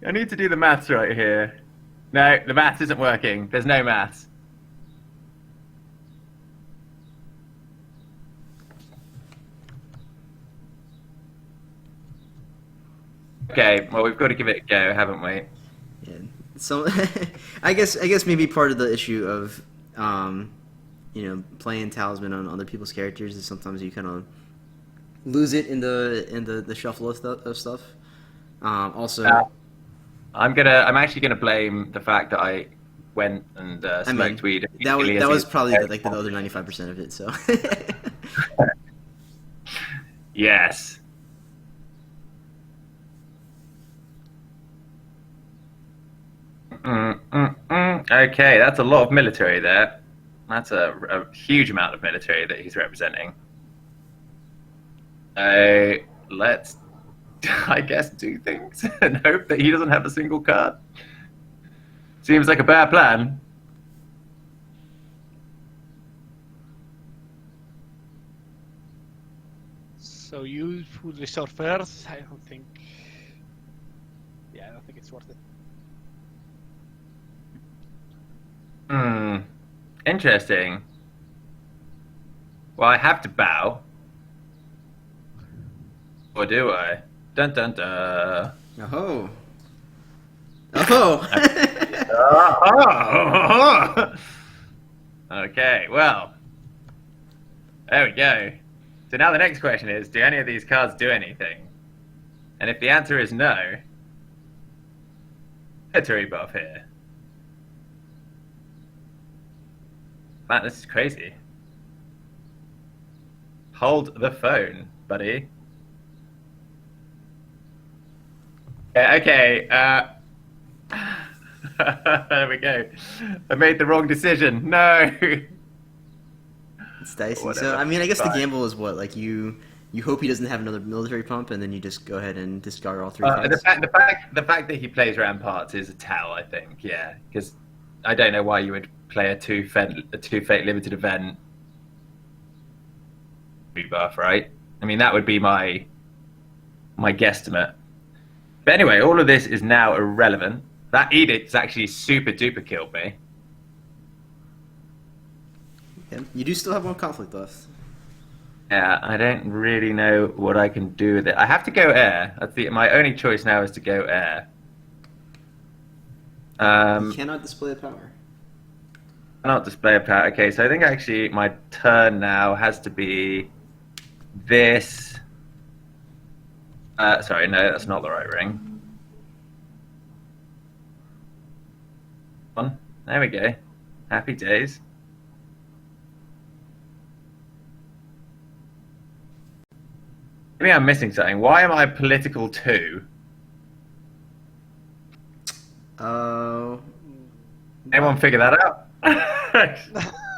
I need to do the maths right here. No, the maths isn't working. There's no maths. Okay, well, we've got to give it a go, haven't we? Yeah. So I guess maybe part of the issue of playing talisman on other people's characters is sometimes you kind of lose it in the shuffle of stuff. Also, I'm actually gonna blame the fact that I went and I smoked mean, weed. that was probably like the other 95% of it. So. Yes. Okay, that's a lot of military there. That's a huge amount of military that he's representing. Let's, I guess, do things and hope that he doesn't have a single card. Seems like a bad plan. So you would resort first? I don't think. Yeah, I don't think it's worth it. Interesting. Well, I have to bow. Or do I? Dun dun dun. Oh. Oh. Okay, well. There we go. So now the next question is, do any of these cards do anything? And if the answer is no, military buff here. Man, this is crazy. Hold the phone, buddy. Yeah, okay, there we go. I made the wrong decision. No! It's dicey. Whatever. So I mean, I guess the Fine. gamble is what, like you hope he doesn't have another military pump, and then you just go ahead and discard all three cards. The fact that he plays Ramparts is a tell, I think. Yeah, because I don't know why you would play a two fate limited event rebuff, right? I mean, that would be my guesstimate. But anyway, all of this is now irrelevant. That edict's actually super duper killed me. Yeah, you do still have one conflict left. Yeah, I don't really know what I can do with it. I have to go air. My only choice now is to go air. You cannot display the power. Cannot display a power. Okay, so I think actually my turn now has to be this. Sorry, no, that's not the right ring. There we go. Happy days. Maybe I'm missing something. Why am I political 2? Anyone figure that out?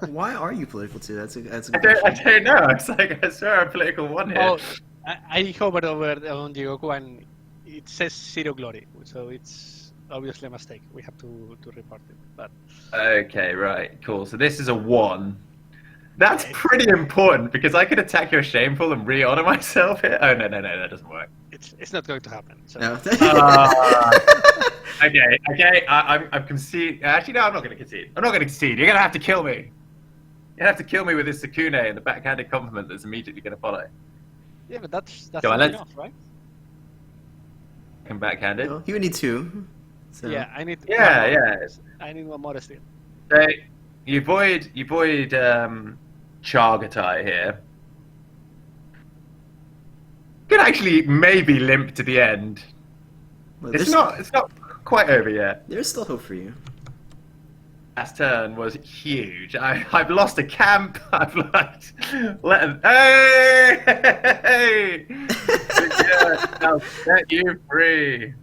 Why are you political too? That's a I good don't know. It's like I swear I'm political 1 here. Oh, I hovered over on Jigoku and it says 0 glory, so it's obviously a mistake. We have to report it. But Okay, right, cool. So this is a 1. That's pretty important because I could attack your shameful and re-honor myself here. Oh no, that doesn't work. it's not going to happen. So. No. Okay. I'm conceding. Actually, no, I'm not going to concede. I'm not going to concede. You're going to have to kill me. You're going to have to kill me with this Sakune and the backhanded compliment that's immediately going to follow. Yeah, but that's Go on, not let's- enough, right? And backhanded. Well, he would need 2. So. Yeah, I need. Yeah, one more. yeah. I need one more still. So you void Chagatai here. You can actually maybe limp to the end. Well, It's not quite over yet. There's still hope for you. Last turn was huge. I've lost a camp. I've Hey! I'll set you free.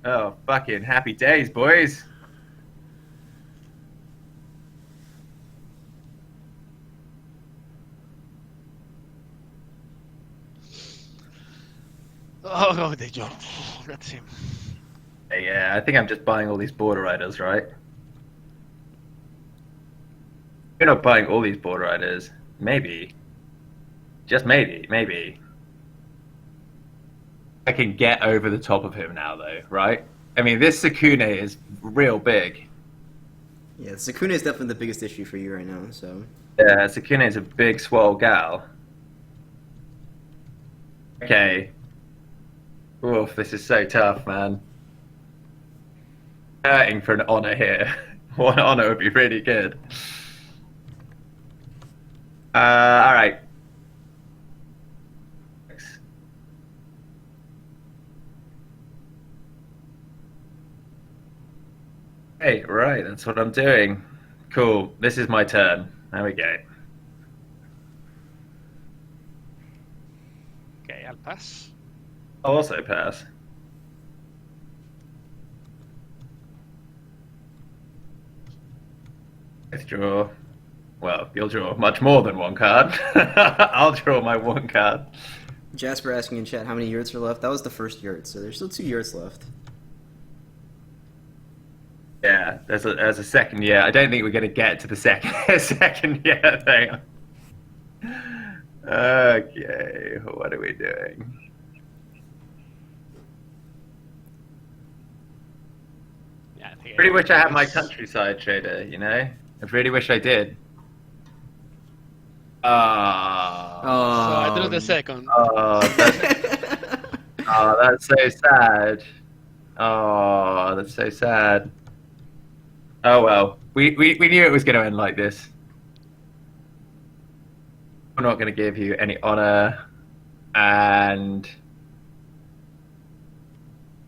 Oh, fucking happy days, boys. Oh, the job. That's him. Yeah, I think I'm just buying all these border riders, right? You're not buying all these border riders. Maybe. Just maybe. I can get over the top of him now, though, right? I mean, this Sakune is real big. Yeah, Sakuna is definitely the biggest issue for you right now. So. Yeah, Sakune is a big, swole gal. Okay. Oof, this is so tough, man. Hurting for an honor here. One honor would be really good. Alright. Hey, right, that's what I'm doing. Cool. This is my turn. There we go. Okay, I'll pass. I'll also pass. Let's draw. Well, you'll draw much more than one card. I'll draw my one card. Jasper asking in chat how many yurts are left. That was the first yurt, so there's still 2 yurts left. Yeah, there's a second year. I don't think we're going to get to the second year thing. Okay, what are we doing? Yeah, I think I really wish I had my this. countryside trader, you know? I really wish I did. Ah. So I drew the second. That's so sad. Oh, that's so sad. Oh well, we knew it was going to end like this. I'm not going to give you any honor, and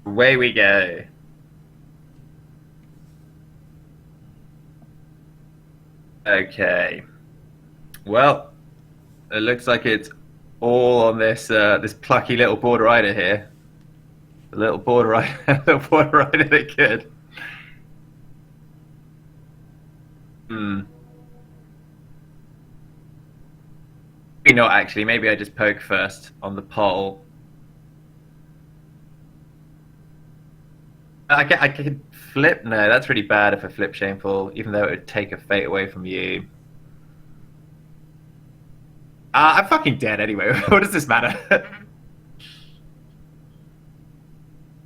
away we go. Okay. Well, it looks like it's all on this this plucky little border rider here. The little border rider, little border rider that could. Maybe not actually. Maybe I just poke first on the pole. I could flip. No, that's really bad if I flip shameful, even though it would take a fate away from you. I'm fucking dead anyway. What does this matter?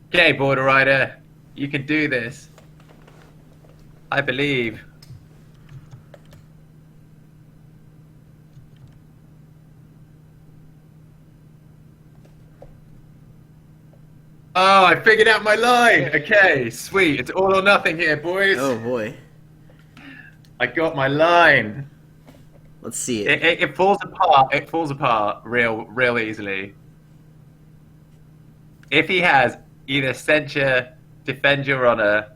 Okay, border rider, you can do this. I believe. Oh, I figured out my line. Okay, sweet. It's all or nothing here, boys. Oh boy. I got my line. Let's see it. It falls apart. It falls apart real easily. If he has either censure, defend your honor,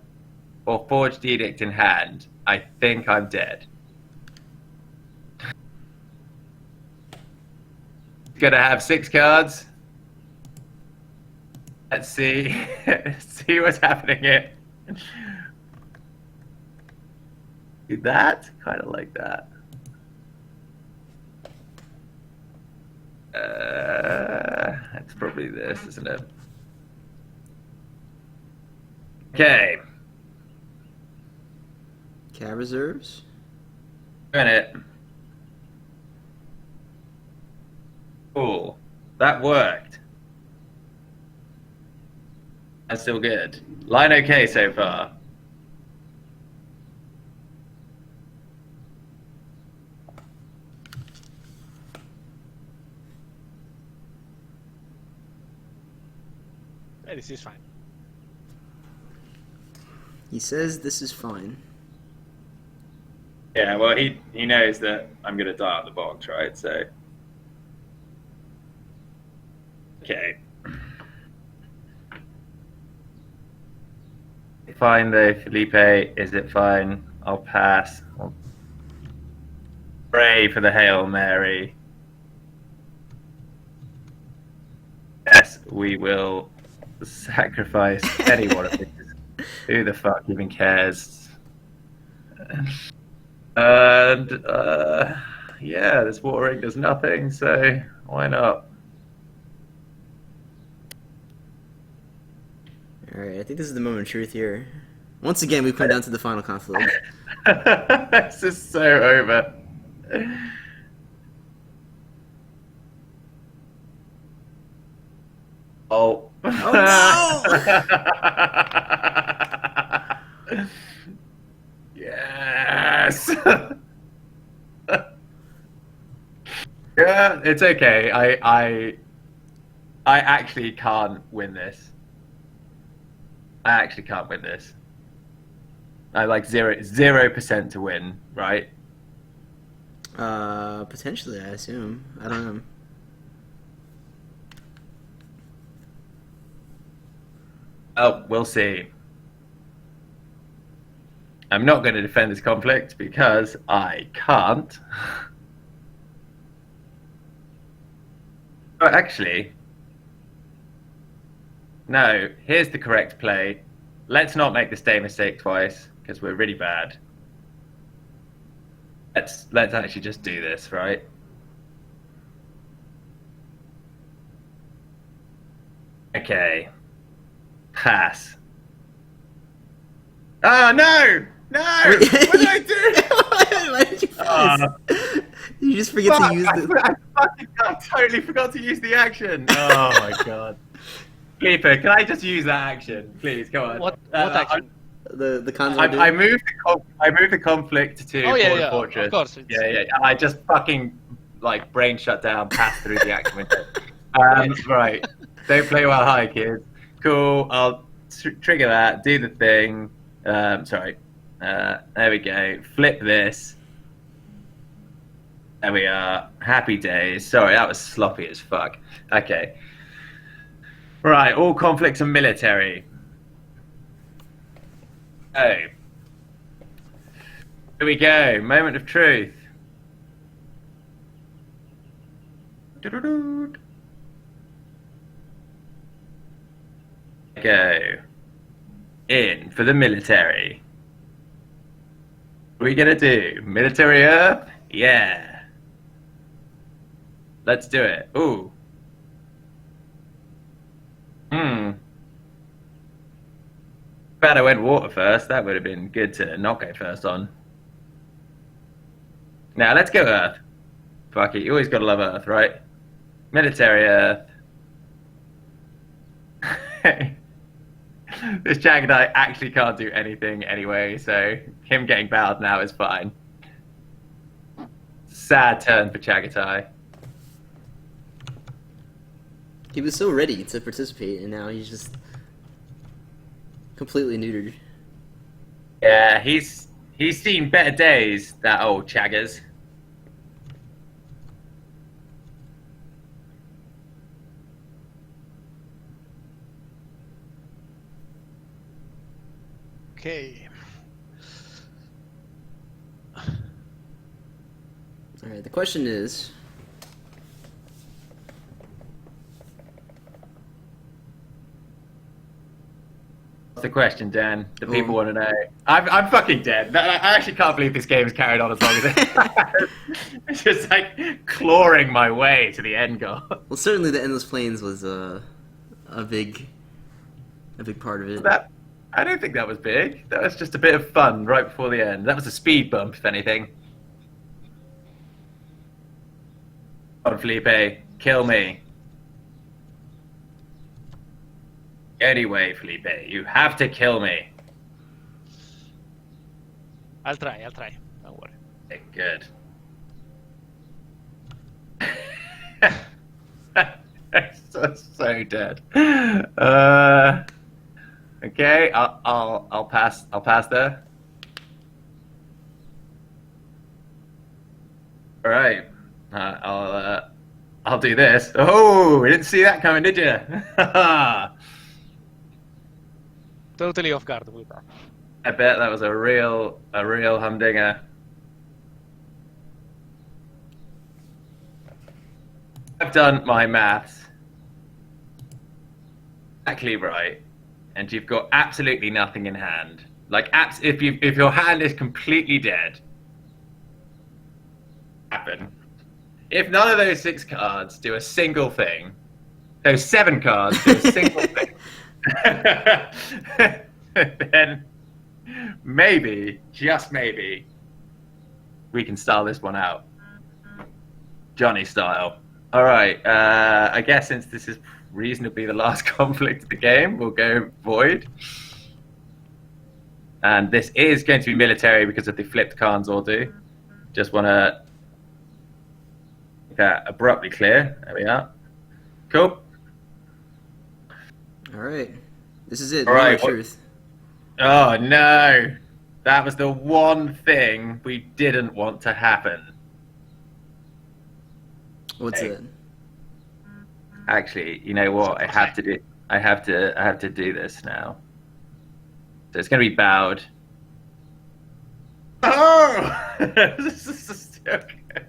or forged edict in hand, I think I'm dead. Gonna have 6 cards. Let's see. See what's happening here. Do that? Kind of like that. It's probably this, isn't it? Okay. Cat reserves. Doing it. Cool. That worked. That's still good. Line okay so far. Yeah, this is fine. He says this is fine. Yeah, well, he knows that I'm going to die on the box, right? So. Okay. Fine though, Felipe. Is it fine? I'll pass. I'll pray for the Hail Mary. Yes, we will sacrifice any one of these. Who the fuck even cares? And yeah, this watering does nothing, so why not? Alright, I think this is the moment of truth here. Once again, we come down to the final conflict. This is so over. Oh. Oh no! Yes. Yeah, it's okay. I actually can't win this. I actually can't win this. I like 0% to win, right? Potentially, I assume. I don't know. Oh, we'll see. I'm not going to defend this conflict because I can't. But actually, no, here's the correct play. Let's not make the same mistake twice because we're really bad. Let's actually just do this, right? Okay. Pass. Oh, no! No! What did I do? Why did you pass? You just forget to use the... I totally forgot to use the action. Oh, my God. Fleepa, can I just use that action? Please, come on. What action? The cons I moved the conflict to Port Fortress. Of course. Yeah. And I just fucking like brain shut down, passed through the action window. Right. Don't play while high, kids. Cool. I'll trigger that. Do the thing. Sorry. There we go. Flip this. There we are. Happy days. Sorry, that was sloppy as fuck. Okay. Right. All conflicts are military. Oh. Here we go. Moment of truth. Go. In for the military. What are we gonna do? Military Earth? Yeah. Let's do it. Ooh. Glad I went water first. That would have been good to not go first on. Now let's go Earth. Fuck it, you always gotta love Earth, right? Military Earth. This Chagatai actually can't do anything anyway, so him getting bowed now is fine. Sad turn for Chagatai. He was so ready to participate, and now he's just completely neutered. Yeah, he's seen better days, that old Chaggers. Okay. Alright, the question is... What's the question, Dan? The people want to know. I'm fucking dead. I actually can't believe this game has carried on as long as it has. It's just like clawing my way to the end goal. Well, certainly the Endless Plains was a big part of it. I don't think that was big. That was just a bit of fun right before the end. That was a speed bump, if anything. Come on, Fleepa, kill me. Anyway, Fleepa, you have to kill me. I'll try. Don't worry. Okay, good. so dead. Okay, I'll pass. I'll pass there. All right. I'll do this. Oh, you didn't see that coming, did you? Totally off guard with that. I bet that was a real humdinger. I've done my maths exactly right, and you've got absolutely nothing in hand. Like, if your hand is completely dead, happen. If none of those 6 cards do a single thing, those 7 cards do a single thing, then maybe, just maybe, we can style this one out. Johnny style. All right, I guess since this is reasonably the last conflict of the game, we'll go Void. And this is going to be military because of the flipped Khan's order. Just want to make that abruptly clear. There we are. Cool. All right, this is it. All right. Truth. Oh no, that was the one thing we didn't want to happen. What's it? Actually, you know what? I have to do this now. So it's going to be bowed. Oh! This is so good.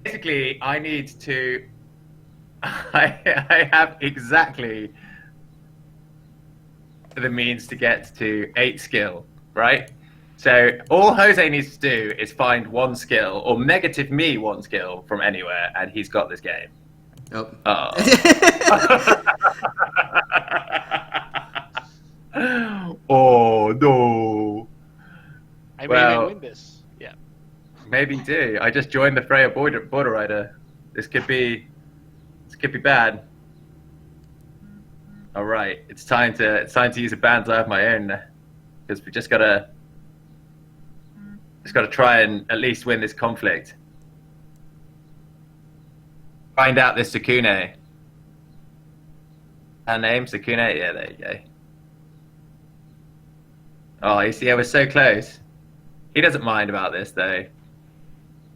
Basically, I need to. I have exactly the means to get to 8 skill, right? So all Jose needs to do is find 1 skill or negative me 1 skill from anywhere, and he's got this game. Oh. Oh no. I may Well- even win this. Yeah. Maybe do. I just joined the Freya border rider. This could be bad. All right, it's time to use a band I have my own, because we just gotta try and at least win this conflict. Find out this Sukune. Her name Sukune. Yeah, there you go. Oh, you see, I was so close. He doesn't mind about this though,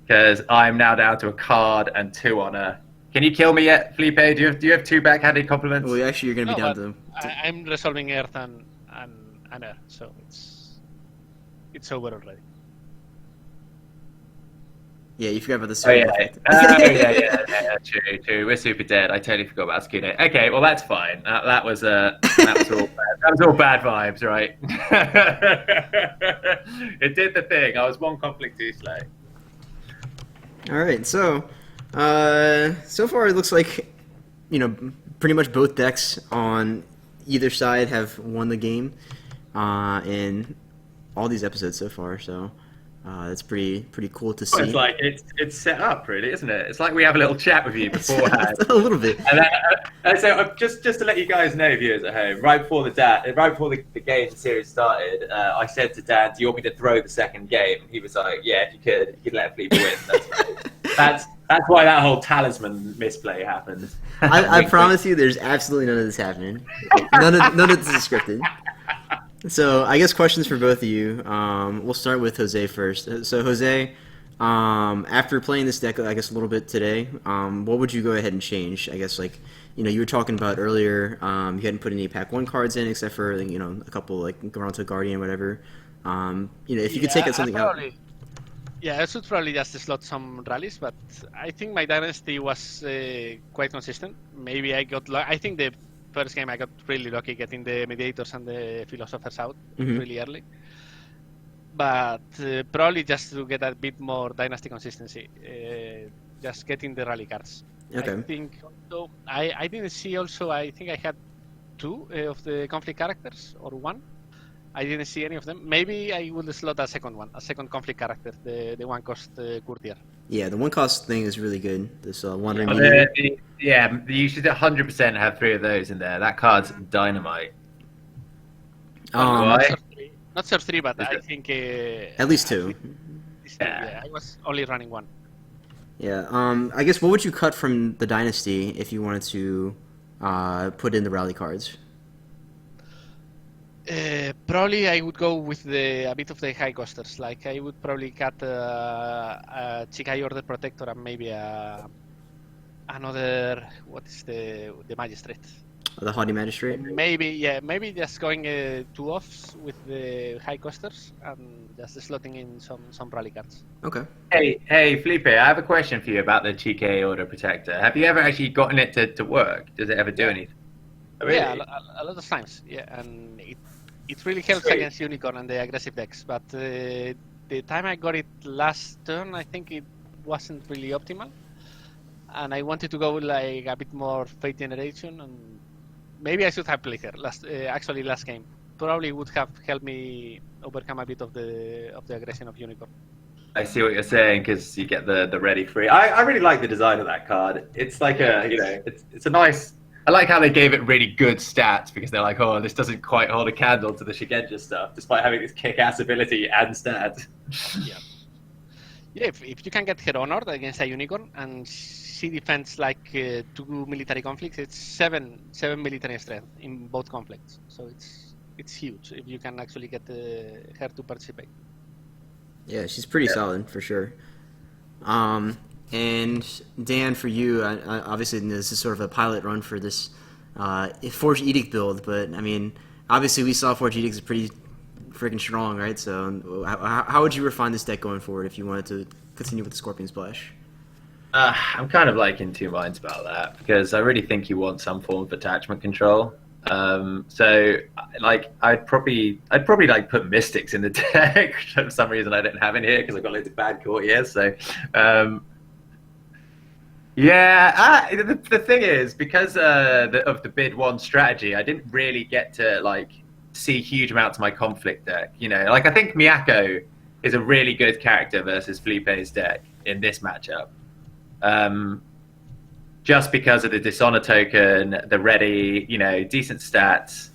because I'm now down to a card and 2 on her. Can you kill me yet, Fleepa? Do you have 2 backhanded compliments? Well, actually, you're gonna be No, down but to. I'm resolving Earth and Air, so it's over already. Yeah, you forgot about the Oh yeah, effect. yeah, true. We're super dead. I totally forgot about Skune. Okay, well that's fine. That was all bad. That was all bad vibes, right? It did the thing. I was 1 conflict too slow. All right, so so far it looks like, you know, pretty much both decks on either side have won the game in all these episodes so far. So that's pretty cool to see. It's like it's set up, really, isn't it? It's like we have a little chat with you beforehand. a little bit. And so just to let you guys know, viewers at home, right before the game series started, I said to Dan, "Do you want me to throw the second game?" He was like, "Yeah, if you could let Fleepa win." That's right. That's why that whole talisman misplay happened. I promise you, there's absolutely none of this happening. None of this is scripted. So I guess questions for both of you. We'll start with Jose first. So Jose, after playing this deck, I guess a little bit today, what would you go ahead and change? I guess like, you know, you were talking about earlier, you hadn't put any pack 1 cards in except for, you know, a couple like Garanto Guardian, whatever. You know, if you could take something out. Yeah, I should probably just slot some rallies, but I think my dynasty was quite consistent. Maybe I got I think the first game I got really lucky getting the mediators and the philosophers out really early. But probably just to get a bit more dynasty consistency, just getting the rally cards. Okay. I think also, I didn't see also, I think I had 2 of the conflict characters, or 1. I didn't see any of them. Maybe I will slot a second conflict character, the 1 cost courtier. Yeah, the 1 cost thing is really good. This wandering Oh, mediator. yeah, you should 100% have 3 of those in there. That card's dynamite. Why? Not Surf 3, but Is I it? think... At least 2. Yeah, I was only running 1. Yeah. I guess what would you cut from the dynasty if you wanted to put in the rally cards? Probably I would go with a bit of the high costers. Like I would probably cut a Chikai Order Protector and maybe another, what is the magistrate? The Haughty Magistrate? Maybe just going 2 offs with the high costers and just slotting in some rally cards. Okay. Hey, Fleepa, I have a question for you about the Chike Order Protector. Have you ever actually gotten it to work? Does it ever do anything? Really? Yeah, a lot of times. Yeah, and it really helps Sweet. against Unicorn and the aggressive decks. But the time I got it last turn, I think it wasn't really optimal, and I wanted to go like a bit more Fate Generation, and maybe I should have played her last game. Probably would have helped me overcome a bit of the aggression of Unicorn. I see what you're saying, because you get the ready free. I really like the design of that card. It's like it's a nice. I like how they gave it really good stats, because they're like, oh, this doesn't quite hold a candle to the Shigenja stuff, despite having this kick-ass ability and stats. Yeah. Yeah, if you can get her honored against a Unicorn and she defends like 2 military conflicts, it's 7 military strength in both conflicts. So it's huge if you can actually get her to participate. Yeah, she's pretty solid for sure. And Dan, for you, obviously this is sort of a pilot run for this Forge Edict build, but I mean, obviously we saw Forge Edict is pretty freaking strong, right? So how would you refine this deck going forward if you wanted to continue with the Scorpion Splash? I'm kind of like in two minds about that because I really think you want some form of attachment control. So like I'd probably like put Mystics in the deck. For some reason I don't have it here because I've got loads of bad courtiers. So the thing is because of the bid one strategy, I didn't really get to like see huge amounts of my conflict deck. You know, like I think Miyako is a really good character versus Fleepa's deck in this matchup. Just because of the Dishonor token, the ready, you know, decent stats.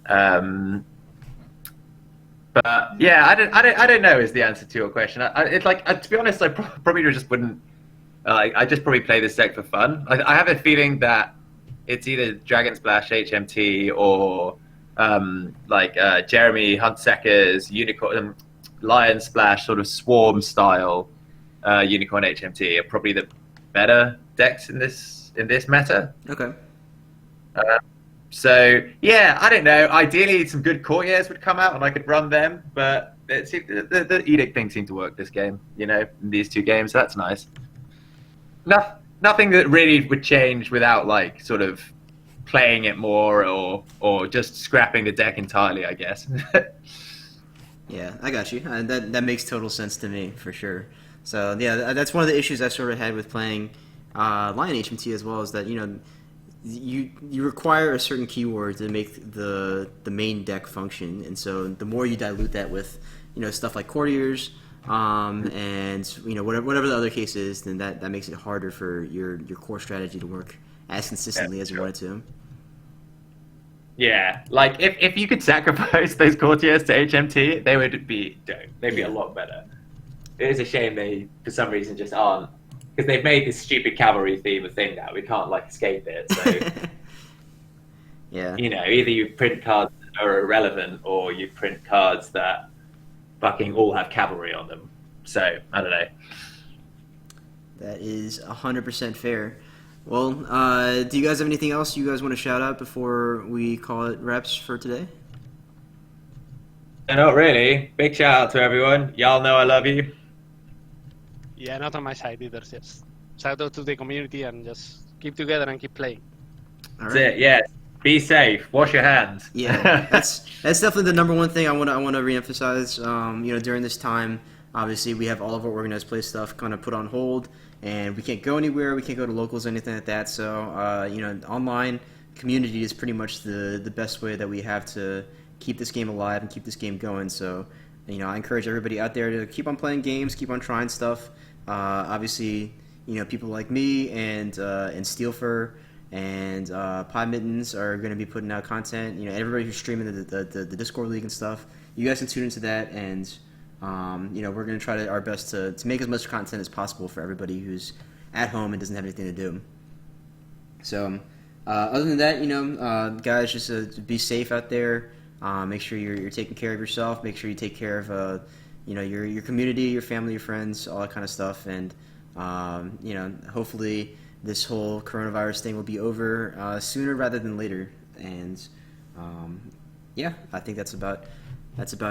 But yeah, I don't know is the answer to your question. It's like to be honest, I probably just wouldn't. I just probably play this deck for fun. I have a feeling that it's either Dragon Splash HMT or Jeremy Huntseker's Unicorn Lion Splash sort of Swarm style Unicorn HMT are probably the better decks in this meta. Okay. So yeah, I don't know. Ideally, some good courtiers would come out and I could run them, but the edict thing seemed to work this game. You know, in these two games, so that's nice. Nothing that really would change without like sort of playing it more or just scrapping the deck entirely, I guess. Yeah, I got you. That makes total sense to me for sure. So yeah, that's one of the issues I sort of had with playing Lion HMT as well, is that you require a certain keyword to make the main deck function, and so the more you dilute that with stuff like courtiers and whatever the other case is, then that makes it harder for your core strategy to work as consistently as you want it to. Yeah, like if you could sacrifice those courtiers to HMT, they'd be a lot better. It is a shame they, for some reason, just aren't, because they've made this stupid cavalry theme a thing now. We can't like escape it. So yeah, either you print cards that are irrelevant, or you print cards that fucking all have cavalry on them. So I don't know. That is 100% fair. Well, do you guys have anything else you guys want to shout out before we call it wraps for today? Not really. Big shout out to everyone. Y'all know I love you. Yeah, not on my side either. Just shout out to the community and just keep together and keep playing. All right. That's it. Yeah. Be safe. Wash your hands. Yeah, that's definitely the number one thing I want to reemphasize. During this time, obviously we have all of our organized play stuff kind of put on hold, and we can't go anywhere. We can't go to locals or anything like that. So online community is pretty much the best way that we have to keep this game alive and keep this game going. So I encourage everybody out there to keep on playing games, keep on trying stuff. Obviously, people like me and Steelfur and Pie Mittens are going to be putting out content. Everybody who's streaming the Discord League and stuff, you guys can tune into that, and we're going to try our best to make as much content as possible for everybody who's at home and doesn't have anything to do. So other than that, guys, just be safe out there. Make sure you're taking care of yourself. Make sure you take care of your community, your family, your friends, all that kind of stuff. And hopefully this whole coronavirus thing will be over sooner rather than later. And I think that's about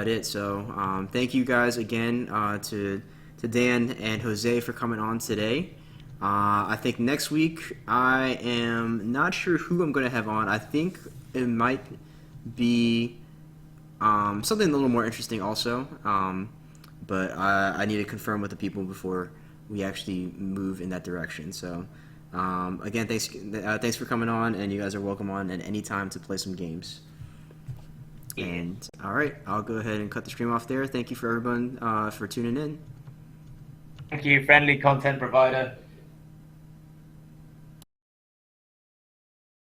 it. So thank you guys again to Dan and Jose for coming on today. I think next week I am not sure who I'm going to have on. I think it might be something a little more interesting also, but I need to confirm with the people before we actually move in that direction. So again, thanks for coming on, and you guys are welcome on at any time to play some games. And all right, I'll go ahead and cut the stream off there. Thank you for everyone for tuning in. Thank you, friendly content provider.